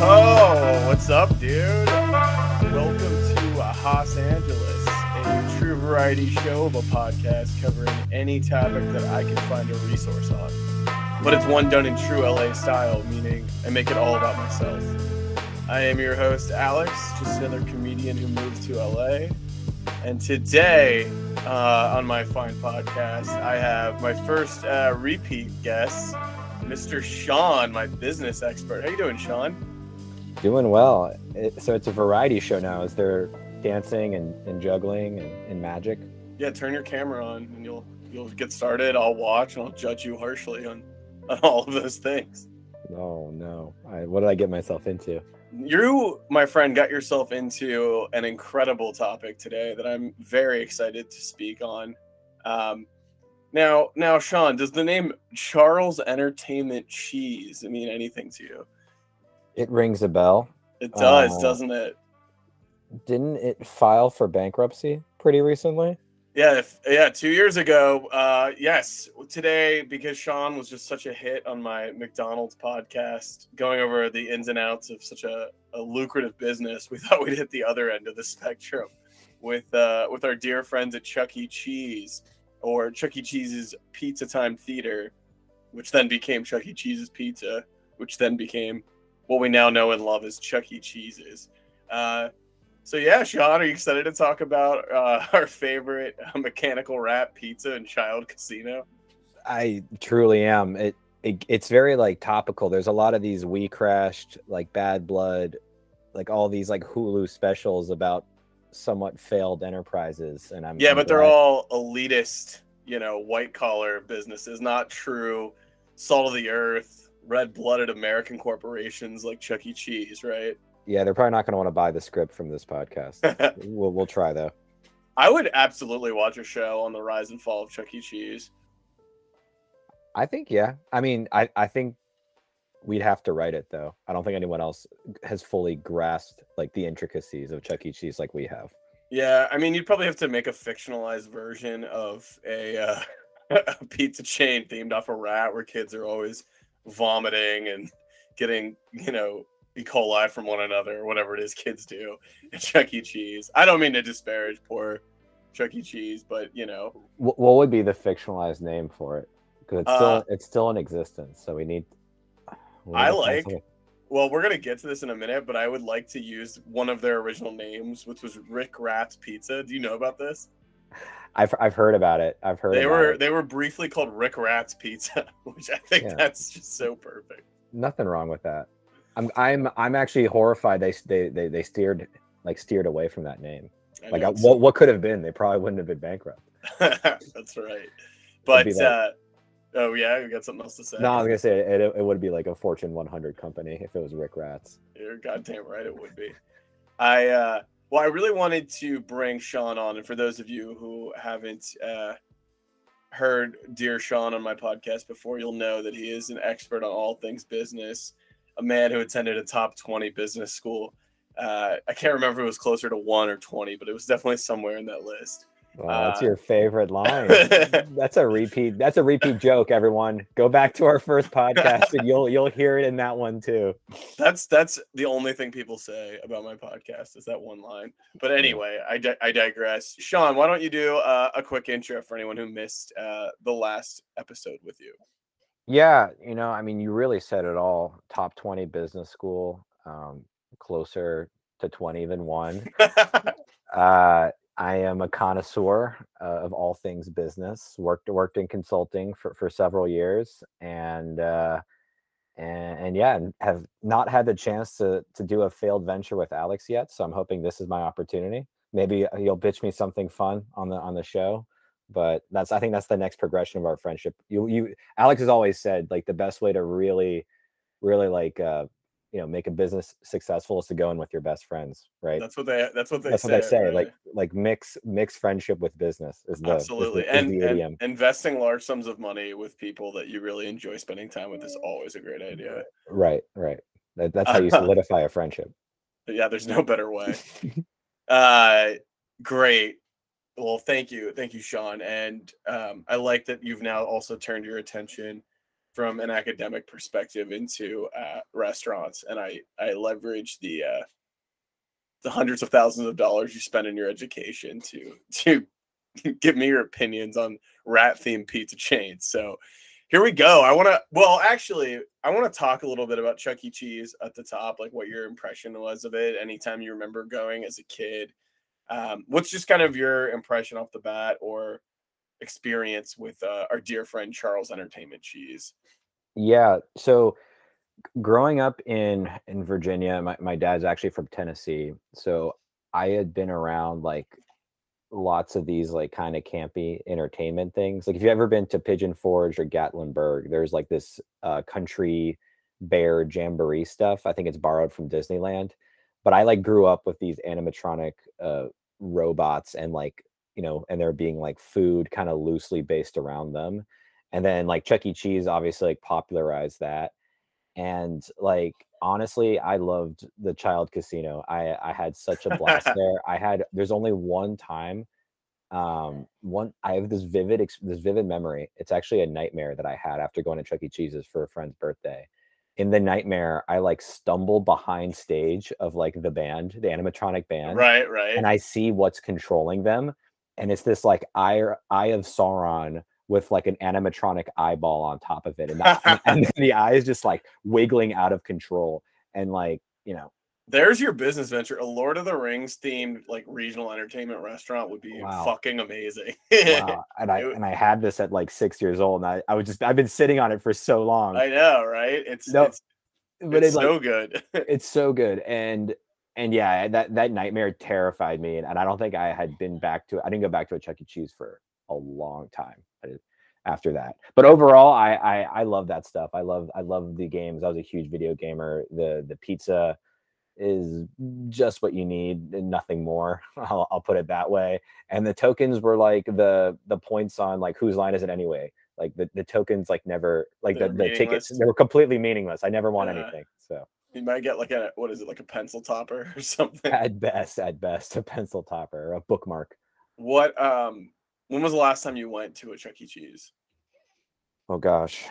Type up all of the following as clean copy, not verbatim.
Oh, what's up, dude? Welcome to Los Angeles, a true variety show of a podcast covering any topic that I can find a resource on. But it's one done in true LA style, meaning I make it all about myself. I am your host, Alex, just another comedian who moved to LA. And today, on my fine podcast, I have my first repeat guest, Mr. Sean, my business expert. How you doing, Sean? Doing well. So it's a variety show now. Is there dancing and juggling and magic? Yeah, turn your camera on and you'll get started. I'll watch and I'll judge you harshly on all of those things. Oh no. What did I get myself into? You, my friend, got yourself into an incredible topic today that I'm very excited to speak on. Now, Sean, does the name Charles Entertainment Cheese mean anything to you? It rings a bell. It does, doesn't it? Didn't it file for bankruptcy pretty recently? Yeah, 2 years ago. Yes, today, because Sean was just such a hit on my McDonald's podcast, going over the ins and outs of such a lucrative business, we thought we'd hit the other end of the spectrum with our dear friends at Chuck E. Cheese, or Chuck E. Cheese's Pizza Time Theater, which then became Chuck E. Cheese's Pizza, which then became what we now know and love as Chuck E. Cheese's. So yeah, Sean, are you excited to talk about our favorite mechanical wrap pizza and Child Casino? I truly am. It's very like topical. There's a lot of these We Crashed, like Bad Blood, like all these like Hulu specials about somewhat failed enterprises, and I'm but they're all elitist, white collar businesses, not true salt of the earth, red-blooded American corporations like Chuck E. Cheese, right? Yeah, they're probably not going to want to buy the script from this podcast. We'll try though. I would absolutely watch a show on the rise and fall of Chuck E. Cheese. I think, yeah. I mean, I think we'd have to write it though. I don't think anyone else has fully grasped like the intricacies of Chuck E. Cheese like we have. Yeah, I mean, you'd probably have to make a fictionalized version of a pizza chain themed off a rat where kids are always vomiting and getting, E. coli from one another, or whatever it is kids do at Chuck E. Cheese. I don't mean to disparage poor Chuck E. Cheese, but What would be the fictionalized name for it? Because it's still in existence, so we need. Well, we're gonna get to this in a minute, but I would like to use one of their original names, which was Rick Rat's Pizza. Do you know about this? I've heard about it. They were briefly called Rick Rat's Pizza, which I think that's just so perfect. Nothing wrong with that. I'm actually horrified they steered away from that name. What could have been? They probably wouldn't have been bankrupt. That's right. But oh yeah, you got something else to say? No, I was gonna say it would be like a Fortune 100 company if it was Rick Rats. You're goddamn right, it would be. I really wanted to bring Sean on, and for those of you who haven't heard dear Sean on my podcast before, you'll know that he is an expert on all things business. A man who attended a top 20 business school. I can't remember if it was closer to 1 or 20, but it was definitely somewhere in that list. Well, that's your favorite line. That's a repeat joke, everyone. Go back to our first podcast and you'll hear it in that one too. That's the only thing people say about my podcast is that one line. But anyway, I digress. Sean, why don't you do a quick intro for anyone who missed the last episode with you? Yeah, I mean, you really said it all. Top 20 business school, closer to 20 than 1. I am a connoisseur of all things business. Worked in consulting for several years, and have not had the chance to do a failed venture with Alex yet. So I'm hoping this is my opportunity. Maybe you'll pitch me something fun on the show. But I think that's the next progression of our friendship. Alex has always said like the best way to really like make a business successful is to go in with your best friends, right? That's what they say. Right? Like mix friendship with business is the absolutely is the idiom. And investing large sums of money with people that you really enjoy spending time with is always a great idea. Right. That's how you solidify a friendship. Yeah, there's no better way. Great. Well, thank you, Sean. And I like that you've now also turned your attention from an academic perspective into restaurants, and I leverage the hundreds of thousands of dollars you spend in your education to give me your opinions on rat themed pizza chains. So here we go. I want to talk a little bit about Chuck E. Cheese at the top, like what your impression was of it. Anytime you remember going as a kid, what's just kind of your impression off the bat or experience with our dear friend Charles Entertainment Cheese? Yeah. So growing up in Virginia, my dad's actually from Tennessee. So I had been around like lots of these like kind of campy entertainment things. Like if you've ever been to Pigeon Forge or Gatlinburg, there's like this country bear jamboree stuff. I think it's borrowed from Disneyland. But I like grew up with these animatronic robots and like, and there being like food kind of loosely based around them. And then like Chuck E. Cheese obviously like popularized that. And like honestly, I loved the Child Casino. I had such a blast there. There's only one time, one I have this vivid memory. It's actually a nightmare that I had after going to Chuck E. Cheese's for a friend's birthday. In the nightmare, I like stumble behind stage of like the animatronic band, Right. and I see what's controlling them, and it's this like eye of Sauron with like an animatronic eyeball on top of it, and the eye is just like wiggling out of control, and like There's your business venture. A Lord of the Rings themed like regional entertainment restaurant would be wow. fucking amazing. Wow. And I had this at like 6 years old, and I've been sitting on it for so long. I know, right? It's so good. It's so good. And yeah, that nightmare terrified me. And I don't think I didn't go back to a Chuck E. Cheese for a long time after that. But overall, I love that stuff. I love the games. I was a huge video gamer. The pizza is just what you need and nothing more. I'll put it that way. And the tokens were like the points on like whose line is it anyway. Like the tokens like never like the tickets, they were completely meaningless. I never won anything. So you might get like like a pencil topper or something. At best, a pencil topper or a bookmark. What when was the last time you went to a Chuck E. Cheese? Oh gosh.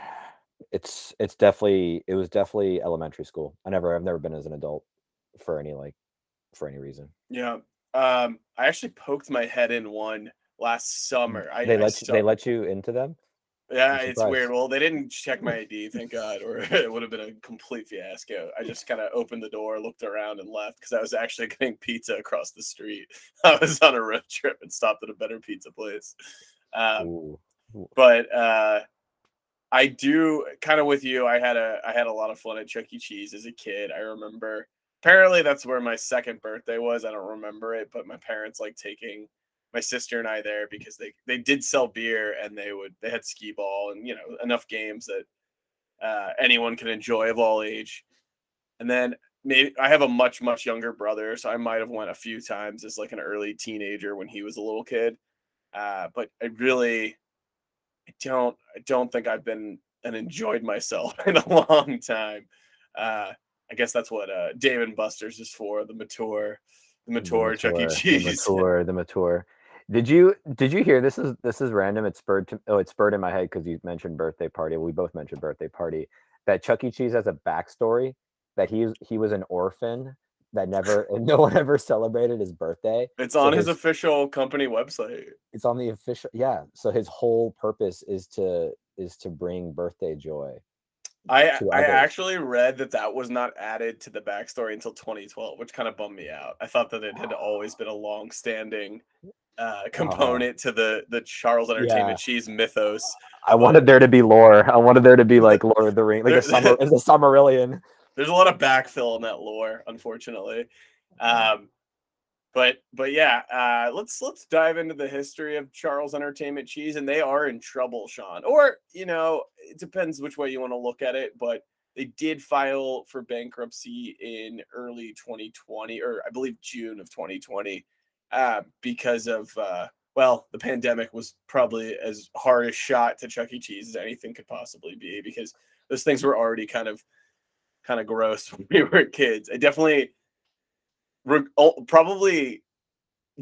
It was definitely elementary school. I've never been as an adult for any reason. Yeah. I actually poked my head in one last summer. They let you into them? Yeah, it's weird. Well, they didn't check my ID, thank God, or it would have been a complete fiasco. I just kind of opened the door, looked around, and left because I was actually getting pizza across the street. I was on a road trip and stopped at a better pizza place. But I do kind of with you. I had a lot of fun at Chuck E. Cheese as a kid. I remember. Apparently, that's where my second birthday was. I don't remember it, but my parents like taking my sister and I there because they did sell beer and they had skee ball and enough games that anyone can enjoy of all age. And then maybe I have a much younger brother, so I might have went a few times as like an early teenager when he was a little kid. But I don't think I've been and enjoyed myself in a long time. I guess that's what Dave and Buster's is for, the mature Chuck E. Cheese. The mature. Did you hear this is random? It spurred in my head because you mentioned birthday party. We both mentioned birthday party. That Chuck E. Cheese has a backstory that he was an orphan that no one ever celebrated his birthday. It's on his official company website. It's on the official, yeah. So his whole purpose is to bring birthday joy. I actually read that was not added to the backstory until 2012, which kind of bummed me out. I thought that it had always been a long-standing component to the Charles Entertainment Cheese mythos. I wanted there to be lore. I wanted there to be like Lord of the Rings, like a Summerillion. There's a lot of backfill in that lore, unfortunately. But yeah, let's dive into the history of Charles Entertainment Cheese, and they are in trouble, Sean. Or it depends which way you want to look at it, but they did file for bankruptcy in early 2020, or I believe June of 2020, because of the pandemic was probably as hard a shot to Chuck E. Cheese as anything could possibly be, because those things were already kind of gross when we were kids. I definitely probably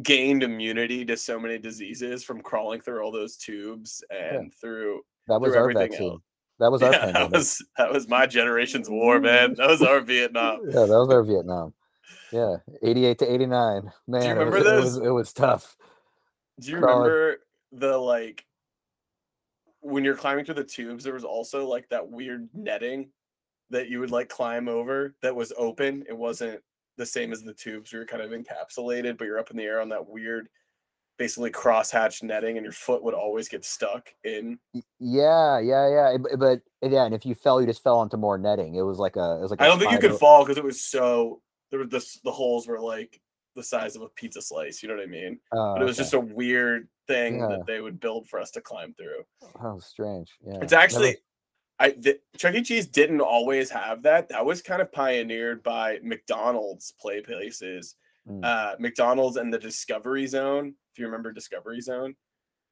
gained immunity to so many diseases from crawling through all those tubes and through that was through our everything vaccine. else. That was our Yeah, pandemic. that was my generation's war, man. That was our Vietnam. Yeah, that was our Vietnam. Yeah, 88 to 89. Do you Man, remember those? it was tough. Do you Crawling. remember the like when you're climbing through the tubes? There was also like that weird netting that you would like climb over that was open. It wasn't the same as the tubes. You were kind of encapsulated, but you're up in the air on that weird, basically crosshatch netting, and your foot would always get stuck in. Yeah. But yeah, and if you fell, you just fell onto more netting. It was like I a don't think you could spider. fall because it was so there were the holes were like the size of a pizza slice. You know what I mean? But Oh, it was okay. just a weird thing Yeah. that they would build for us to climb through. Oh, strange. Yeah. It's actually Chuck E. Cheese didn't always have that. That was kind of pioneered by McDonald's play places. Mm, McDonald's and the Discovery Zone, if you remember Discovery Zone.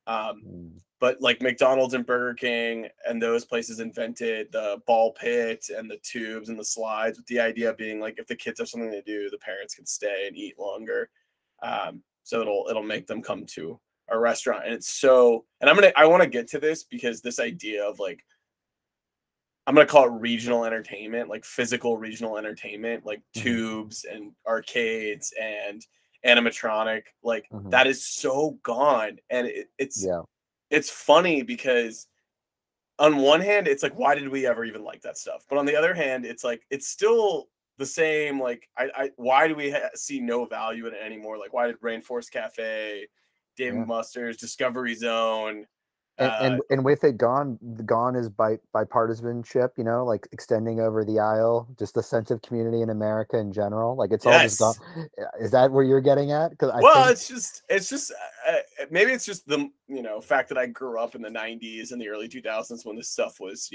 Um, mm. but like McDonald's and Burger King and those places invented the ball pit and the tubes and the slides with the idea being like if the kids have something to do, the parents can stay and eat longer. So it'll make them come to a restaurant. And it's so and I want to get to this because this idea of like I'm gonna call it regional entertainment, like physical regional entertainment, like Mm-hmm. tubes and arcades and animatronic, like Mm-hmm. that is so gone. And Yeah. it's funny because on one hand, it's like, why did we ever even like that stuff? But on the other hand, it's like it's still the same. Like, why do we see no value in it anymore? Like, why did Rainforest Cafe, Dave Yeah. and Buster's, Discovery Zone, And, uh, and with it gone is bipartisanship, like extending over the aisle, just the sense of community in America in general. Like it's all just gone. yes. Is that where you're getting at? Because I Well, think it's just maybe it's just the fact that I grew up in the '90s and the early 2000s when this stuff was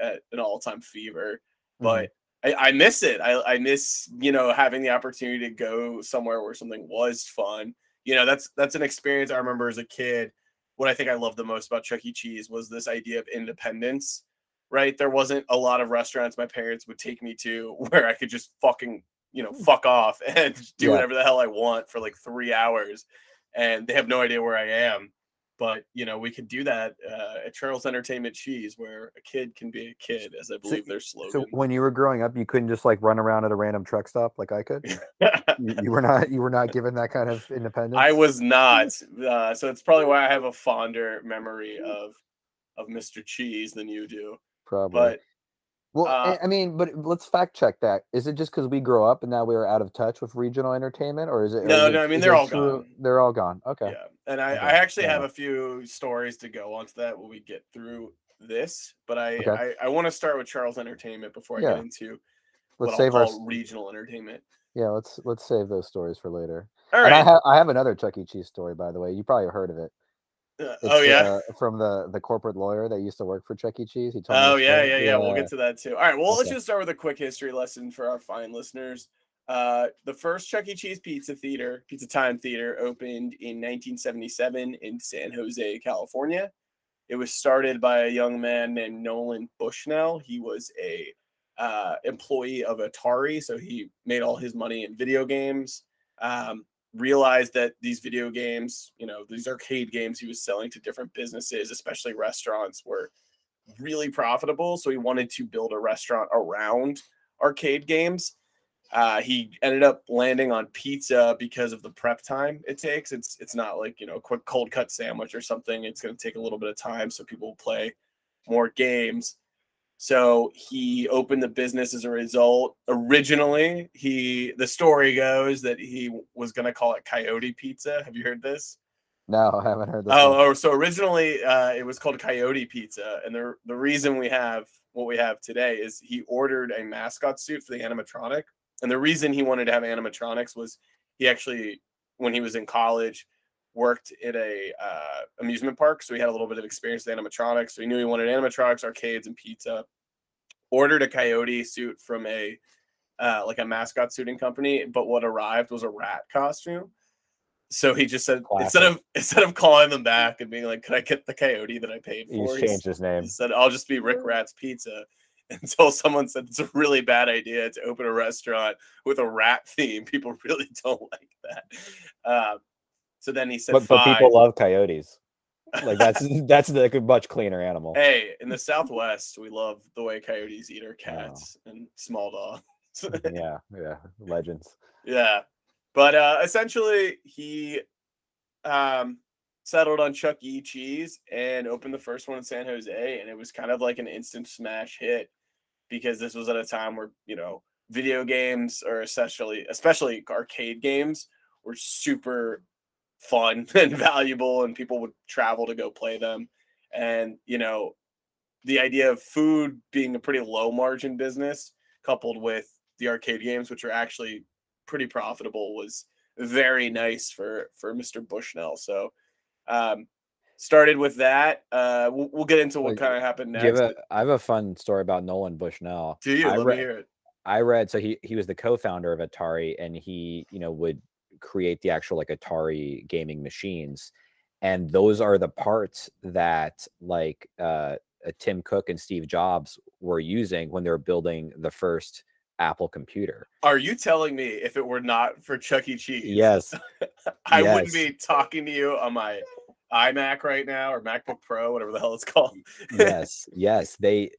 at an all-time fever. Mhm. But I miss it. I miss having the opportunity to go somewhere where something was fun. That's an experience I remember as a kid. What I think I loved the most about Chuck E. Cheese was this idea of independence. Right, there wasn't a lot of restaurants my parents would take me to where I could just fucking fuck off and do Yeah. whatever the hell I want for like 3 hours. And they have no idea where I am. But, we could do that at Charles Entertainment Cheese, where a kid can be a kid, as I So, believe their so slogan. when you were growing up, you couldn't just like run around at a random truck stop like I could. You were not given that kind of I independence. was not. So it's probably why I have a fonder memory of Mr. Cheese than you do. Probably. But Well, uh, I mean, but let's fact check that. Is it just because we grow up and now we are out of touch with regional entertainment, or no, no, I mean, is they're it all true? gone. They're all gone. Okay. Yeah, and I Okay. actually Fair have enough. a few stories to go onto that when we get through this, but I Okay. I, I want to start with Charles Entertainment before I get Yeah. into what Let's I'll save our. call regional entertainment. Yeah. Let's save those stories for later. All And right. I have another Chuck E. Cheese story, by the way. You probably heard of it. Oh It's yeah. from the corporate lawyer that used to work for Chuck E. Cheese. He told me a Oh yeah, story. yeah, yeah. We'll Yeah. get to that too. All right. Well, let's Okay. just start with a quick history lesson for our fine listeners. The first Chuck E. Cheese Pizza Time Theater, opened in 1977 in San Jose, California. It was started by a young man named Nolan Bushnell. He was a employee of Atari, so he made all his money in video games. Realized that these video games, these arcade games he was selling to different businesses, especially restaurants, were really profitable. So he wanted to build a restaurant around arcade games. He ended up landing on pizza because of the prep time it takes. It's not like a quick cold cut sandwich or something. It's going to take a little bit of time, so people will play more games. So he opened the business as a result. Originally, the story goes that he was going to call it Coyote Pizza. Have you heard this? No, I haven't heard this one. So originally it was called Coyote Pizza, and the reason we have what we have today is he ordered a mascot suit for the animatronic, and the reason he wanted to have animatronics was he actually, when he was in college, worked at a amusement park, so he had a little bit of experience with animatronics. So he knew he wanted animatronics, arcades, and pizza. Ordered a coyote suit from a like a mascot suiting company, but what arrived was a rat costume. So he just said Classic. instead of calling them back and being like, "Could I get the coyote that I paid He's for?" changed his He name. said, "I'll just be Rick Rat's Pizza." Until someone said it's a really bad idea to open a restaurant with a rat theme. People really don't like that. So then he said, But people "Fine." love coyotes. Like that's like a much cleaner animal. Hey, in the Southwest, we love the way coyotes eat our Oh, cats and small dogs. yeah, yeah, legends. Yeah, but essentially, he um, settled on Chuck E. Cheese and opened the first one in San Jose, and it was kind of like an instant smash hit because this was at a time where video games, or especially arcade games, were super fun and valuable, and people would travel to go play them. And the idea of food being a pretty low margin business, coupled with the arcade games, which are actually pretty profitable, was very nice for Mr. Bushnell. So um, started with that. We'll get into what Like, kind of happened do you next. I have a fun story about Nolan Bushnell. Do you? Let me hear it. I read, so he was the co-founder of Atari, and he, would create the actual like Atari gaming machines. And those are the parts that like Tim Cook and Steve Jobs were using when they were building the first Apple computer. Are you telling me if it were not for Chuck E. Cheese, Yes. I wouldn't Yes. be talking to you on my iMac right now, or MacBook Pro, whatever the hell it's called? Yes. Yes. They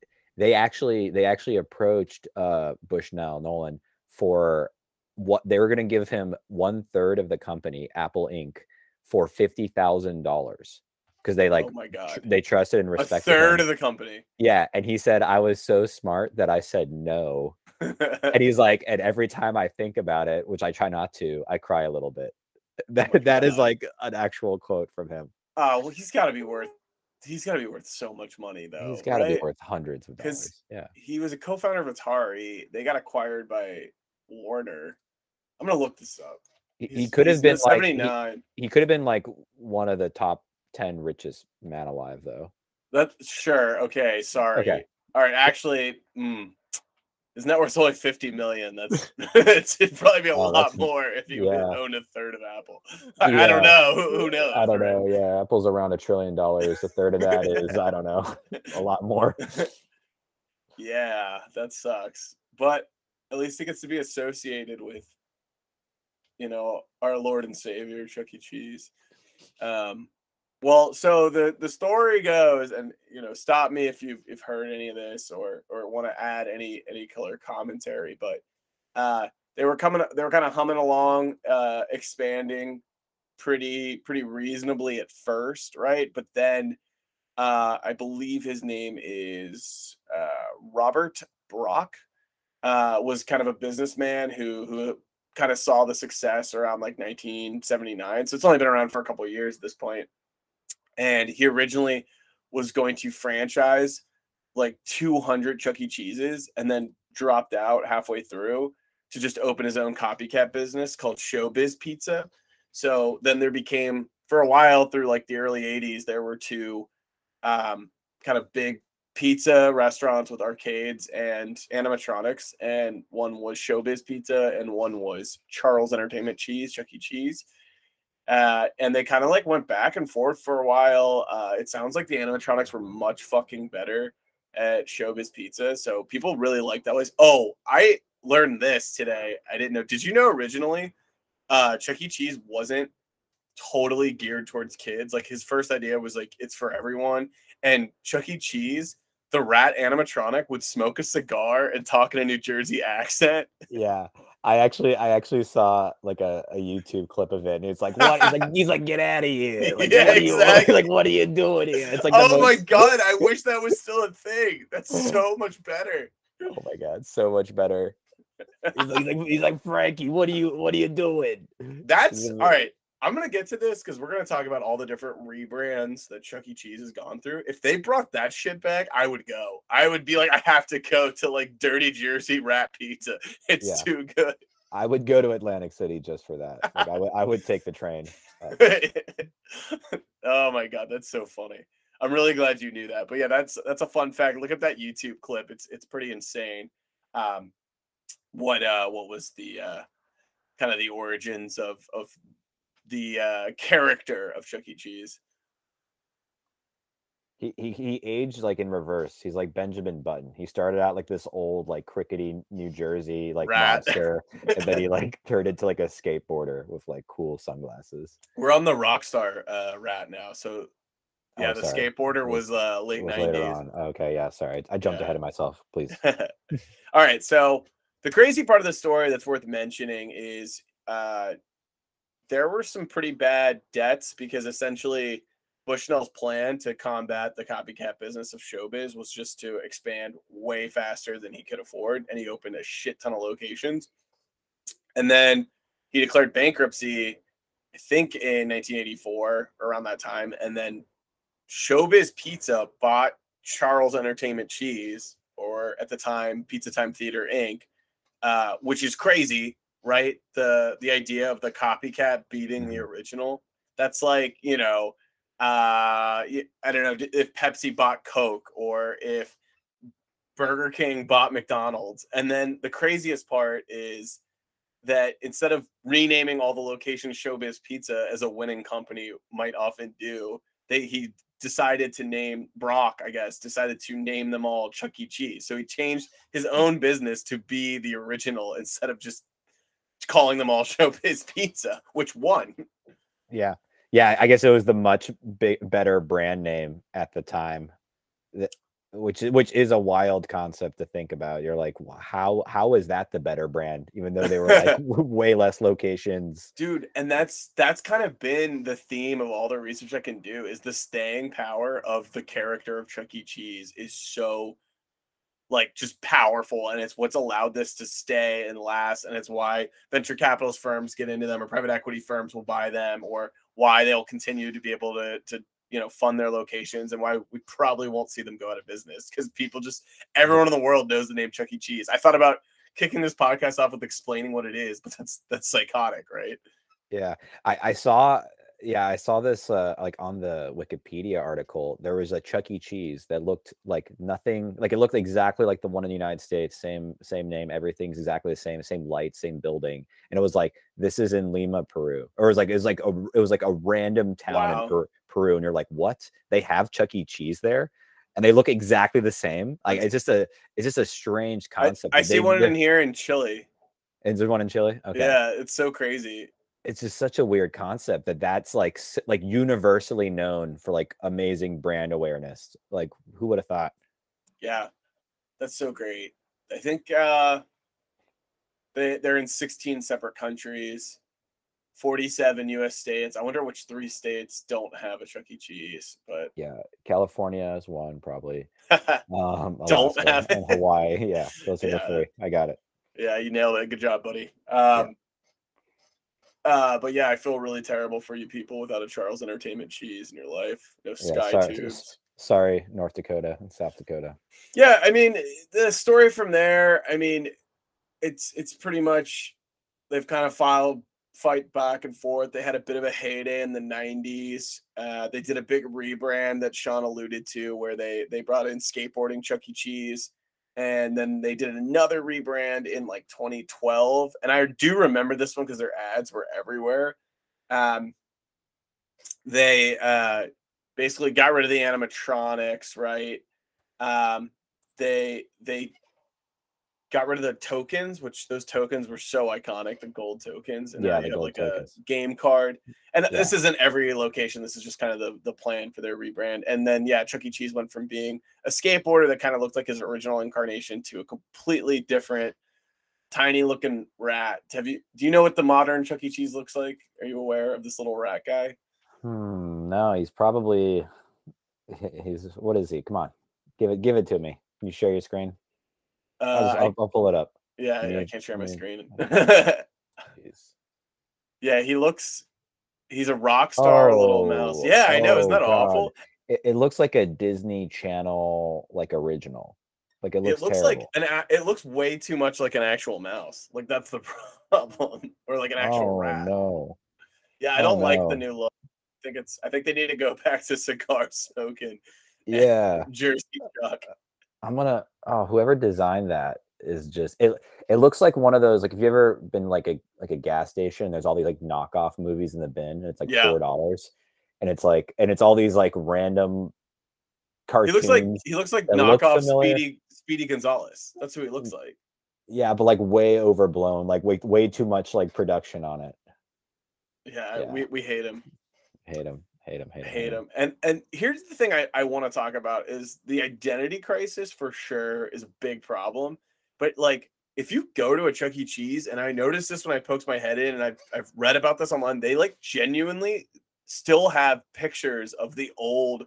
actually approached Bushnell Nolan for what they were going to give him 1/3 of the company, Apple Inc., for $50,000 because they like Oh my God. they trusted and A respected third him. of the company. Yeah, and he said, I was so smart that I said no. And he's like, and every time I think about it, which I try not to, I cry a little bit. That is like an actual quote from him. Oh, well, he's got to be worth so much money, He's though, got to be right? worth hundreds of Because dollars. Yeah. he was a co-founder of Atari. They got acquired by Warner. I'm gonna look this up. He could have He's in been the like 79. he could have been like one of the top 10 richest man alive, though. That's sure. Okay, sorry. Okay. All right, actually, his net worth's only 50 million. That's it'd probably be a lot more if he owned a third of Apple. I don't know. Who knows? I don't know. Yeah, Apple's around $1 trillion. A third of that is, I don't know, a lot more. Yeah, that sucks. But at least it gets to be associated with, our Lord and Savior, Chuck E. Cheese. Well, so the story goes, and stop me if you've heard any of this or want to add any color commentary, but they were kind of humming along, expanding pretty reasonably at first, right? But then I believe his name is Robert Brock, was kind of a businessman who kind of saw the success around like 1979. So it's only been around for a couple of years at this point. And he originally was going to franchise like 200 Chuck E. Cheese's, and then dropped out halfway through to just open his own copycat business called Showbiz Pizza. So then there became, for a while through like the early 80s, there were two kind of big pizza restaurants with arcades and animatronics, and one was Showbiz Pizza and one was Charles Entertainment Cheese, Chuck E. Cheese. And they kind of like went back and forth for a while. It sounds like the animatronics were much fucking better at Showbiz Pizza, so people really like that place. Oh, I learned this today. I didn't know. Did you know originally Chuck E. Cheese wasn't totally geared towards kids? Like his first idea was like it's for everyone. And Chuck E. Cheese, the rat animatronic, would smoke a cigar and talk in a New Jersey accent. Yeah. I actually saw like a YouTube clip of it, and it's like, what? He's like, get out of here! Like, Yeah, what are you exactly. like? What are you doing here? It's like, oh my God, I wish that was still a thing. That's so much better. Oh my God, so much better. He's like Frankie, what are you doing? That's all right. I'm gonna get to this because we're gonna talk about all the different rebrands that Chuck E. Cheese has gone through. If they brought that shit back, I would go. I would be like, I have to go to like Dirty Jersey Rat Pizza. It's too good. I would go to Atlantic City just for that. Like I would take the train. Oh my God, that's so funny. I'm really glad you knew that. But yeah, that's a fun fact. Look at that YouTube clip. It's pretty insane. What was the kind of the origins of the character of Chuck E. Cheese? He aged like in reverse. He's like Benjamin Button. He started out like this old like crickety New Jersey like mobster, and then he like turned into like a skateboarder with like cool sunglasses. We're on the Rockstar rat now, so Yeah, Oh, the sorry. skateboarder Was was late was later 90s. on. Okay, yeah, sorry. I jumped Yeah. ahead of myself. Please. All right. So the crazy part of the story that's worth mentioning is there were some pretty bad debts because essentially Bushnell's plan to combat the copycat business of showbiz was just to expand way faster than he could afford. And he opened a shit ton of locations. And then he declared bankruptcy, I think in 1984, around that time. And then Showbiz Pizza bought Charles Entertainment Cheese, or at the time, Pizza Time Theater Inc., which is crazy, right? The idea of the copycat beating the Mhm. original. That's like, I don't know if Pepsi bought Coke or if Burger King bought McDonald's. And then the craziest part is that instead of renaming all the locations Showbiz Pizza as a winning company might often do, he decided to name Brock, I guess, decided to name them all Chuck E. Cheese. So he changed his own business to be the original instead of just calling them all Showbiz Pizza, which won. Yeah. Yeah, I guess it was the much better brand name at the time. That which is a wild concept to think about. You're like, how is that the better brand, even though they were like way less locations? Dude, and that's kind of been the theme of all the research I can do is the staying power of the character of Chuck E. Cheese is so like just powerful, and it's what's allowed this to stay and last, and it's why venture capitalist firms get into them or private equity firms will buy them, or why they'll continue to be able to fund their locations, and why we probably won't see them go out of business because people just everyone in the world knows the name Chuck E. Cheese. I thought about kicking this podcast off with explaining what it is, but that's psychotic, right? Yeah, I saw I saw this like on the Wikipedia article. There was a Chuck E. Cheese that looked like nothing, like it looked exactly like the one in the United States, same name, everything's exactly the same light, same building. And it was like this is in Lima, Peru. Or it was like a random town in Wow. Peru, and you're like, "What? They have Chuck E. Cheese there?" And they look exactly the same. Like That's it's just a strange I, concept I that see one in they're here in Chile. is there one in Chile? Okay. Yeah, it's so crazy. It's just such a weird concept that that's like like universally known for like amazing brand awareness. Like who would have thought? Yeah, that's so great. I think they're in 16 separate countries, 47 US states. I wonder which 3 states don't have a Chuck E. Cheese, but Yeah, California is one probably. don't Alaska have and it. Hawaii. Yeah, those are the Yeah, three. I got it. yeah, you nailed it. Good job, buddy. Yeah. But yeah, I feel really terrible for you people without a Charles Entertainment Cheese in your life. No Yeah. Sky Tubes. Sorry, North Dakota and South Dakota. Yeah, I mean, the story from there, I mean, it's pretty much they've kind of fight back and forth. They had a bit of a heyday in the 90s. They did a big rebrand that Sean alluded to where they brought in skateboarding Chuck E. Cheese. And then they did another rebrand in like 2012. And I do remember this one because their ads were everywhere. Um, they basically got rid of the animatronics, right? Um, they got rid of the tokens, which those tokens were so iconic, the gold tokens, and now Yeah, you the have gold like a tokens. game card. And Yeah. this isn't every location. This is just kind of the plan for their rebrand. And then yeah, Chuck E. Cheese went from being a skateboarder that kind of looked like his original incarnation to a completely different, tiny looking rat. Do you know what the modern Chuck E. Cheese looks like? Are you aware of this little rat guy? No, he's probably he's what is he? Come on. Give it to me. Can you share your screen? I I'll pull it up. Yeah, I Me can't share my me screen. Jeez. Yeah, he's a rock star little mouse. Oh, Yeah, I know. Isn't oh that God. awful? It looks like a Disney Channel like original. Like it It looks looks like terrible. it looks way too much like an actual mouse. Like that's the problem, or like an actual Oh rat. no. Yeah, I Oh don't like the no. new look. I think they need to go back to cigar smoking and Yeah. Jersey Chuck. I'm gonna whoever designed that is just it looks like one of those, like if you ever been like a gas station, there's all these like knockoff movies in the bin and it's like Yeah, $4 and it's like and it's all these like random cartoons he looks like that look knockoff familiar. Speedy Gonzalez. That's who he looks like. Yeah, but like way overblown, like way too much like production on it. Yeah, Yeah, we hate him. hate him. Hate him, hate him, hate Hate him. him. And here's the thing I want to talk about is the identity crisis for sure is a big problem. But like if you go to a Chuck E. Cheese, and I noticed this when I poked my head in, and I've read about this online, they like genuinely still have pictures of the old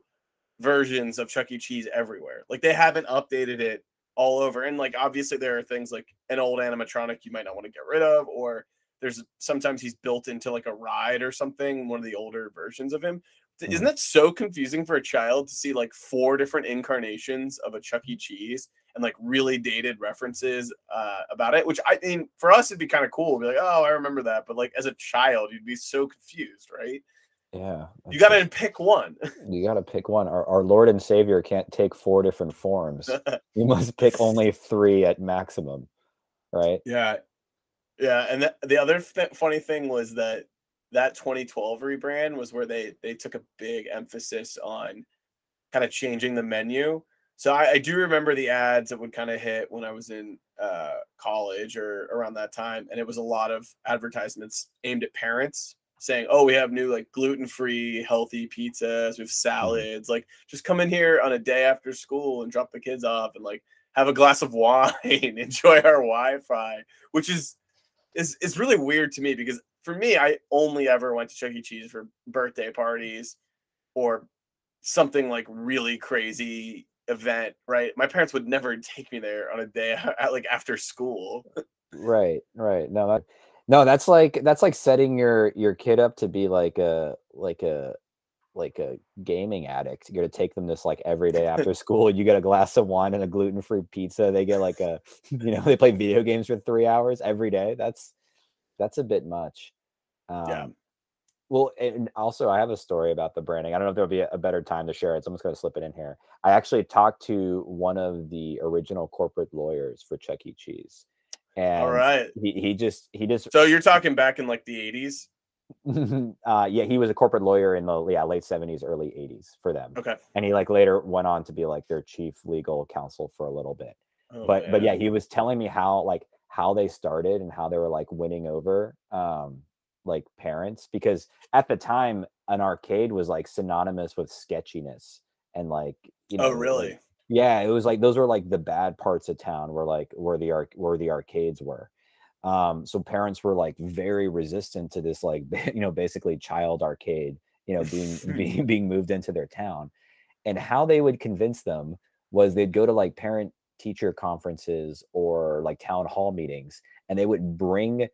versions of Chuck E. Cheese everywhere. Like they haven't updated it all over. And like obviously there are things like an old animatronic you might not want to get rid of, or there's sometimes he's built into like a ride or something, one of the older versions of him. Isn't Mhm. that so confusing for a child to see like four different incarnations of a Chuck E. Cheese and like really dated references about it? Which I mean, for us it'd be kind of cool. Be like, oh, I remember that. But like as a child, you'd be so confused, right? Yeah, You that's got to just pick one. you got to pick one. Our Lord and Savior can't take four different forms. You must pick only three at maximum, right? Yeah, yeah, and the other funny thing was that that 2012 rebrand was where they took a big emphasis on kind of changing the menu. So I do remember the ads that would kind of hit when I was in college or around that time, and it was a lot of advertisements aimed at parents saying, "Oh, we have new like gluten-free, healthy pizzas. We have Mhm. salads. Like, just come in here on a day after school and drop the kids off, and like have a glass of wine, enjoy our Wi-Fi," which is really weird to me because for me, I only ever went to Chuck E. Cheese for birthday parties or something like really crazy event, right? My parents would never take me there on a day at like after school. Right, right. No, that's like setting your kid up to be like a gaming addict. You're gonna take them this like every day after school. You get a glass of wine and a gluten-free pizza. They get like a, they play video games for 3 hours every day. That's a bit much. Yeah. Um, well, and also I have a story about the branding. I don't know if there'll be a better time to share it. So I'm just gonna slip it in here. I actually talked to one of the original corporate lawyers for Chuck E. Cheese, All and right. he just So you're talking back in like the 80s? yeah, he was a corporate lawyer in the late 70s, early 80s for them. Okay. And he like later went on to be like their chief legal counsel for a little bit. Oh But yeah, man. he was telling me how they started and how they were like winning over like parents, because at the time an arcade was like synonymous with sketchiness and like, Oh like really? yeah, it was like those were like the bad parts of town where like where the arcades were. So parents were like very resistant to this like basically child arcade, being moved into their town. And how they would convince them was they'd go to like parent teacher conferences or like town hall meetings, and they would bring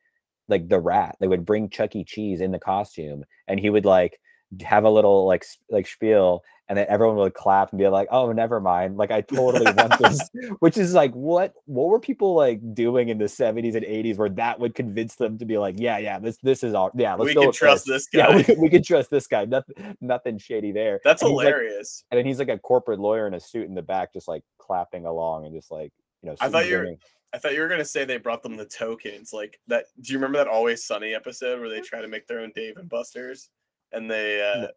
like the rat. They would bring Chuck E. Cheese in the costume, and he would like have a little like spiel, and then everyone would clap and be like, "Oh, never mind. Like I totally want this." Which is like, what were people like doing in the 70s and 80s where that would convince them to be like, "Yeah, yeah, this is all. Yeah, let's We go can with trust this. this Yeah, guy. we could trust this guy. Nothing shady there." That's hilarious. And then he's like a corporate lawyer in a suit in the back, just like clapping along and just like, I thought you were grinning. I thought you were gonna say they brought them the tokens. Like that, do you remember that Always Sunny episode where they try to make their own Dave and Buster's? And they No,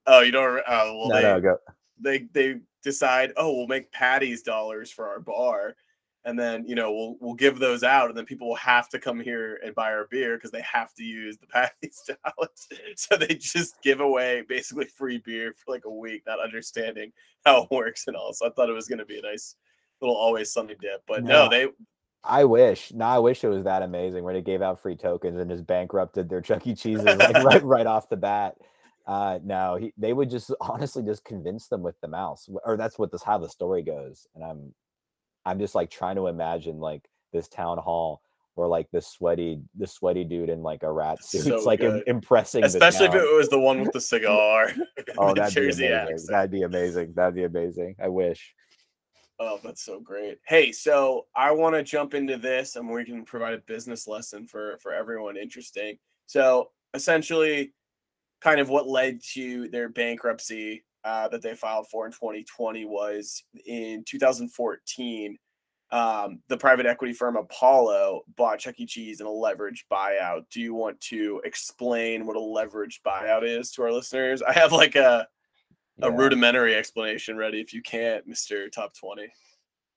oh, you don't well, no, go. they decide, oh, we'll make Patty's dollars for our bar, and then we'll give those out, and then people will have to come here and buy our beer because they have to use the Patty's dollars. So they just give away basically free beer for like a week, not understanding how it works and all. So I thought it was going to be a nice little Always Sunny dip, but no, No, they I wish. No, I wish it was that amazing where they gave out free tokens and just bankrupted their Chuck E. Cheese's like right off the bat. No, they would just honestly just convince them with the mouse, or that's what this how the story goes. And I'm just like trying to imagine like this town hall or like this sweaty dude in like a rat suit's so like good, impressing the especially if it town. was the one with the cigar, Oh, the that'd be Jersey amazing. accent. That'd be amazing. That'd be amazing. I wish. Oh, that's so great. Hey, so I want to jump into this and we can provide a business lesson for everyone interesting. So essentially, kind of what led to their bankruptcy that they filed for in 2020 was in 2014. The private equity firm Apollo bought Chuck E. Cheese in a leveraged buyout. Do you want to explain what a leveraged buyout is to our listeners? I have like a Yeah. rudimentary explanation ready if you can't, Mr. Top 20.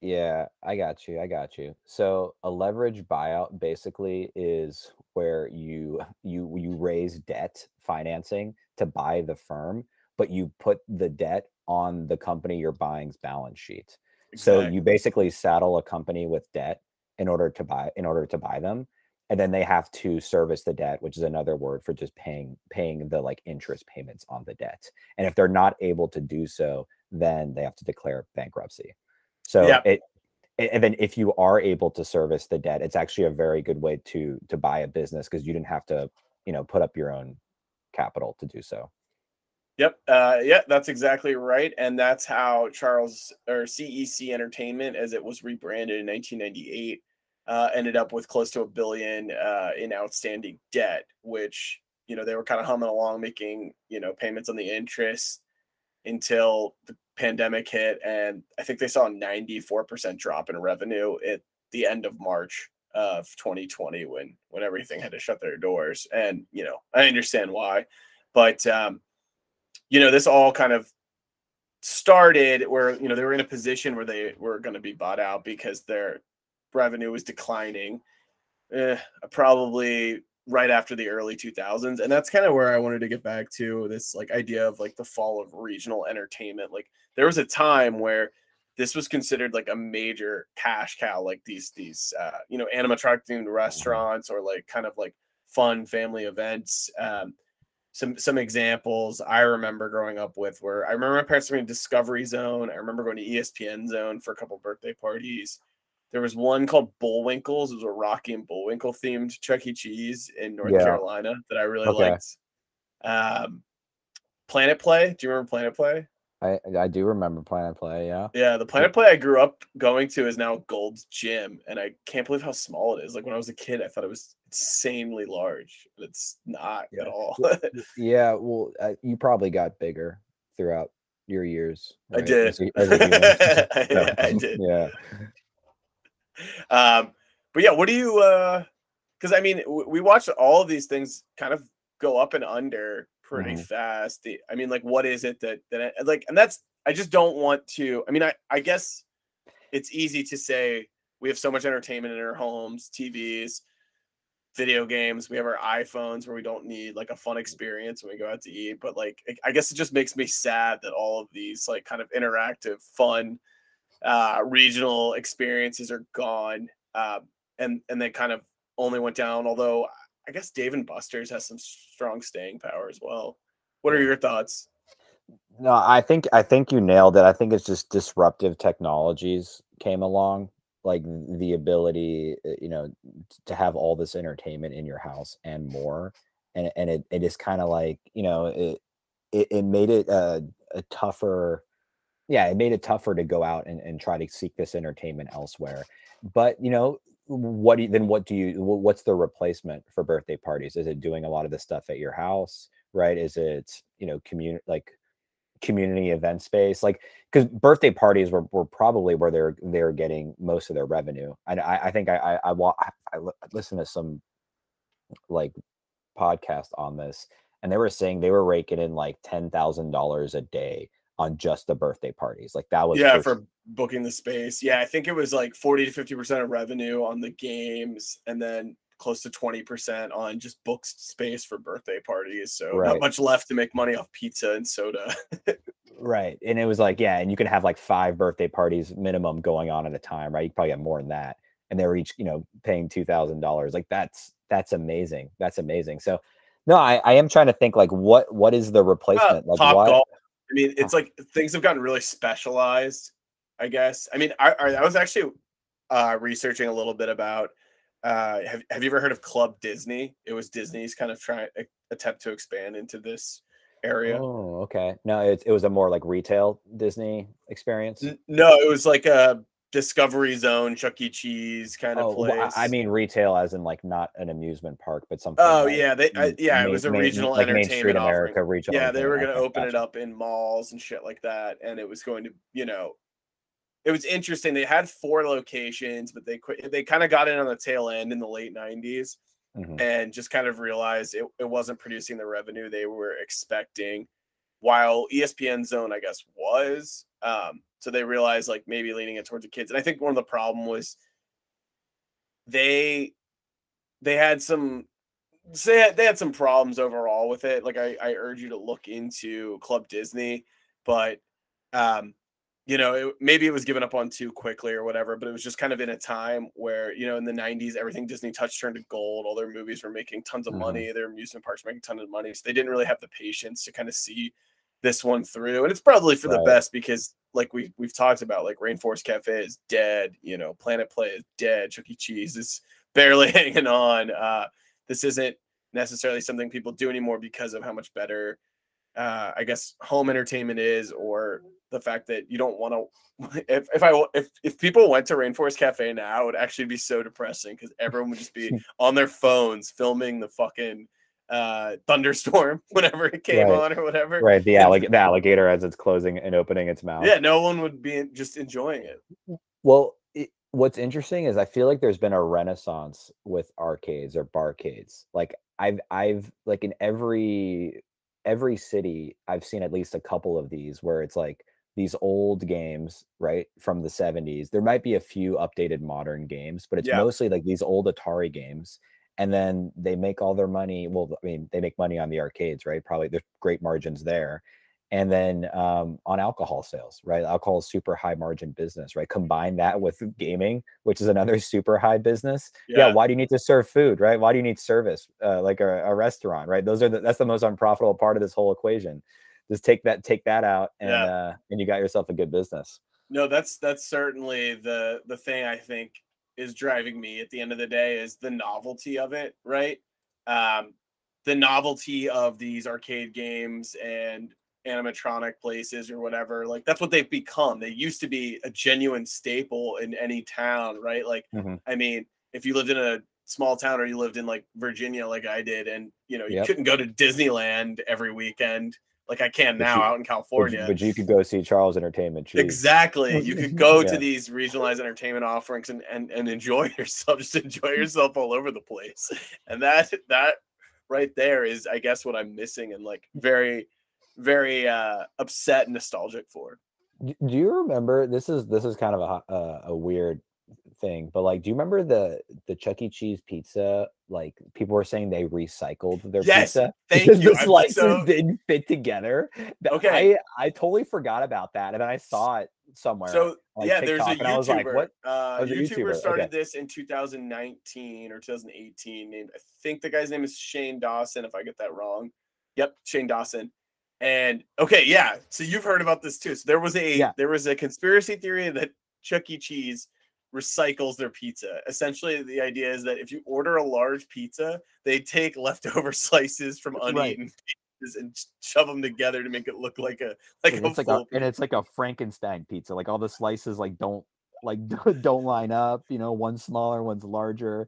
Yeah, I got you. I got you. So a leverage buyout basically is where you raise debt financing to buy the firm but you put the debt on the company you're buying's balance sheet. So you Exactly. basically saddle a company with debt in order to buy them, and then they have to service the debt, which is another word for just paying the like interest payments on the debt. And if they're not able to do so, then they have to declare bankruptcy. So Yeah. and then if you are able to service the debt, it's actually a very good way to buy a business, because you didn't have to, put up your own capital to do so. Yep. Yeah, that's exactly right. And that's how Charles or CEC Entertainment, as it was rebranded in 1998, ended up with close to $1 billion in outstanding debt, which, they were kind of humming along, making, payments on the interest until the pandemic hit. And I think they saw a 94% drop in revenue at the end of March of 2020, when everything had to shut their doors. And, I understand why. But this all kind of started where, they were in a position where they were going to be bought out because their revenue was declining, probably right after the early 2000s. And that's kind of where I wanted to get back to this like idea of like the fall of regional entertainment. Like there was a time where this was considered like a major cash cow, like these animatronic themed Mhm. restaurants, or like kind of like fun family events. Some examples I remember growing up with were, I remember my parents going to Discovery Zone. I remember going to ESPN Zone for a couple birthday parties. There was one called Bullwinkles. It was a Rocky and Bullwinkle themed Chuck E. Cheese in North Yeah. Carolina that I really Okay. liked. Um, Planet Play. Do you remember Planet Play? I do remember Planet Play. Yeah. Yeah, the Planet Play I grew up going to is now Gold's Gym, and I can't believe how small it is. Like when I was a kid, I thought it was insanely large, but it's not at Yeah. all. Yeah. Well, you probably got bigger throughout your years, I right? did. As a human. So, I did. yeah. Um, but yeah, what do you because I mean we watched all of these things kind of go up and under pretty Hmm. fast. I mean, like what is it like, and that's, I just don't want to, I mean, I guess it's easy to say we have so much entertainment in our homes, TVs, video games, we have our iPhones where we don't need like a fun experience when we go out to eat. But like I guess it just makes me sad that all of these like kind of interactive, fun regional experiences are gone, and they kind of only went down. Although I guess Dave and Buster's has some strong staying power as well. What are Yeah. your thoughts? No, I think you nailed it. I think it's just disruptive technologies came along, like the ability, to have all this entertainment in your house and more. And it is kind of like, it made it a tougher, yeah, it made it tougher to go out and try to seek this entertainment elsewhere. But what's the replacement for birthday parties? Is it doing a lot of the stuff at your house, right? Is it, community event space, like, because birthday parties were probably where they're getting most of their revenue. I think I listened to some like podcast on this, and they were saying they were raking in like $10,000 a day on just the birthday parties. Like that was Yeah, for for booking the space. Yeah, I think it was like 40 to 50% of revenue on the games, and then close to 20% on just booked space for birthday parties. So not right. much left to make money off pizza and soda. Right. And it was like, yeah, and you could have like 5 birthday parties minimum going on at a time, right? You probably have more than that. And they were each, paying $2,000. Like that's amazing. That's amazing. So no, I am trying to think like what is the replacement? Like Top what? golf. I mean, it's like things have gotten really specialized, I guess. I mean, I was actually researching a little bit about. Have you ever heard of Club Disney? It was Disney's kind of attempt to expand into this area. Oh, okay. No, it was a more like retail Disney experience. No, it was like a Discovery Zone, Chuck E. Cheese kind of Oh, well, I place. mean retail as in like not an amusement park, but something Oh like yeah, yeah, it was a regional like Main Street entertainment offering. America regional Yeah, they were entertainment. going to Okay, open it gotcha. up in malls and shit like that, and it was going to, it was interesting. They had 4 locations, but they kind of got in on the tail end in the late 90s, Hmm. and just kind of realized it wasn't producing the revenue they were expecting, while ESPN Zone, I guess, was. So they realized like maybe leaning it towards the kids. And I think one of the problem was they they had some So they had some problems overall with it. Like I urge you to look into Club Disney, but um, maybe it was given up on too quickly or whatever. But it was just kind of in a time where in the '90s, everything Disney touched turned to gold. All their movies were making tons of Mhm. money. Their amusement parks were making tons of money. So they didn't really have the patience to kind of see this one through. And it's probably for the Right. best because, like we've talked about, like Rainforest Cafe is dead. Planet Play is dead. Chuck E. Cheese is barely hanging on. This isn't necessarily something people do anymore because of how much better I guess home entertainment is, or the fact that you don't want to if people went to Rainforest Cafe now, it would actually be so depressing because everyone would just be on their phones filming the fucking thunderstorm whenever it came Right. on or whatever. Right. The And alligator as it's closing and opening its mouth. yeah, no one would be just enjoying it. Well, what's interesting is I feel like there's been a renaissance with arcades or barcades. Like I've like in every city I've seen at least a couple of these where it's like these old games, right, from the 70s. There might be a few updated modern games, but it's Yeah, mostly like these old Atari games. And then they make all their money. Well, I mean, they make money on the arcades, right? Probably there's great margins there, and then on alcohol sales, right? Alcohol is super high margin business, right? Combine that with gaming, which is another super high business. Yeah, yeah, why do you need to serve food, right? Why do you need service, like a restaurant, right? That's the most unprofitable part of this whole equation. Just take that out, yeah. and you got yourself a good business. No, that's certainly the thing I think is driving me at the end of the day is the novelty of it, right? Um, the novelty of these arcade games and animatronic places or whatever. Like that's what they've become. They used to be a genuine staple in any town, right? Like, Hmm. I mean, if you lived in a small town or you lived in like Virginia, like I did, and you Yep. couldn't go to Disneyland every weekend like I can But now you, out in California. but you could go see Charles Entertainment Cheese. Exactly. You could go to Yeah. these regionalized entertainment offerings and enjoy yourself, just enjoy yourself all over the place. And that right there is, I guess, what I'm missing and like very, very upset and nostalgic for. Do you remember this is kind of a weird thing, but like, do you remember the Chuck E. Cheese pizza? Like, people were saying they recycled their Yes, pizza thank because you. the I'm slices so didn't fit together. okay. I totally forgot about that, and then I saw it somewhere So like yeah, there's a TikTok, and I was like, YouTuber. "What?" Oh, was a YouTuber YouTuber. Okay, started this in 2019 or 2018. Named I think the guy's name is Shane Dawson. If I get that wrong, yep, Shane Dawson. And okay, yeah. So you've heard about this too. So yeah, there was a conspiracy theory that Chuck E. Cheese recycles their pizza. Essentially, the idea is that if you order a large pizza, they take leftover slices from right. uneaten pizzas and shove them together to make it look like And a full it's pizza. like a Frankenstein pizza. Like all the slices like don't like don't line up. One's smaller, one's larger.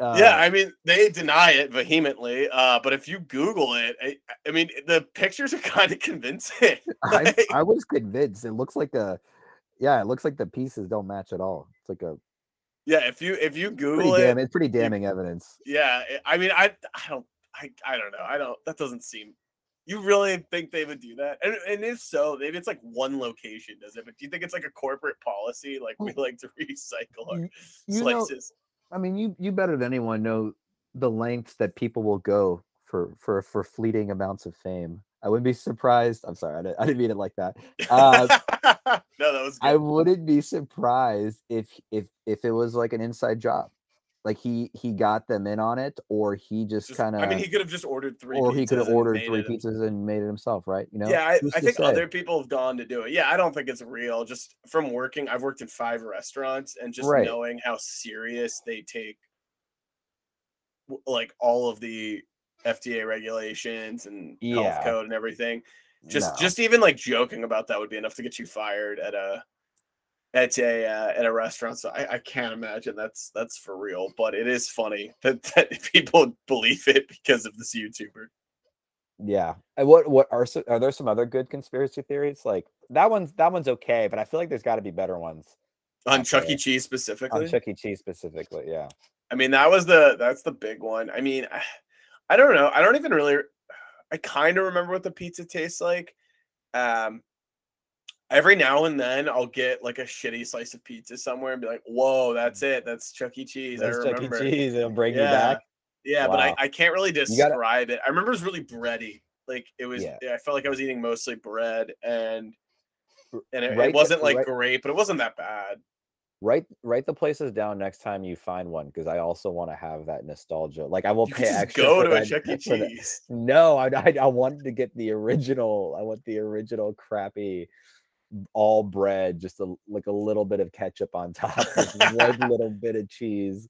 Yeah, Uh, I mean, they deny it vehemently, but if you Google it, I mean, the pictures are kind of convincing. Like, I was convinced. It looks like it looks like the pieces don't match at all. It's like a yeah, if you Google it, it's pretty you damning evidence. yeah, I mean, I don't know, I don't. That doesn't seem. You really think they would do that? And if so, maybe it's like one location does it. But do you think it's like a corporate policy? Like we Well, like to recycle our you, you know, slices. I mean, you better than anyone know the lengths that people will go for fleeting amounts of fame. I wouldn't be surprised. I'm sorry, I didn't mean it like that. Uh, No, that was I good. wouldn't be surprised if it was like an inside job. Like he got them in on it, or he just Just, I mean, kinda he could have just ordered three or he could have pizzas and ordered made 3 it pizzas and made it himself, right? Yeah, Who's I to think say? other people have gone to do it. Yeah, I don't think it's real. Just from working, I've worked in 5 restaurants and just Right. knowing how serious they take like all of the FDA regulations and health Yeah. code and everything. No. Just even like joking about that would be enough to get you fired at a restaurant. So I can't imagine that's for real, but it is funny that people believe it because of this YouTuber. Yeah. And are there some other good conspiracy theories? Like that one's okay, but I feel like there's gotta be better ones On out Chuck E. there. Cheese On specifically. Chuck E. Cheese specifically, yeah. I mean, that's the big one. I mean, I don't know. I don't even really. I kind of remember what the pizza tastes like. Um, every now and then I'll get like a shitty slice of pizza somewhere and be like, "Whoa, that's it. That's Chuck E. Cheese. I That's Chuck E. remember." Cheese, it'll bring you Yeah, back. Yeah, but Wow. I can't really You gotta, describe it. I remember it was really bready. Like yeah. I felt like I was eating mostly bread, and it Write the, wasn't like write great, but it wasn't that bad. write the places down next time you find one, because I also want to have that nostalgia. Like I will You could pay just extra go for to a that Chuck E. for the Cheese. no, I want to get the original. I want the original crappy all bread, just like a little bit of ketchup on top, just one little bit of cheese.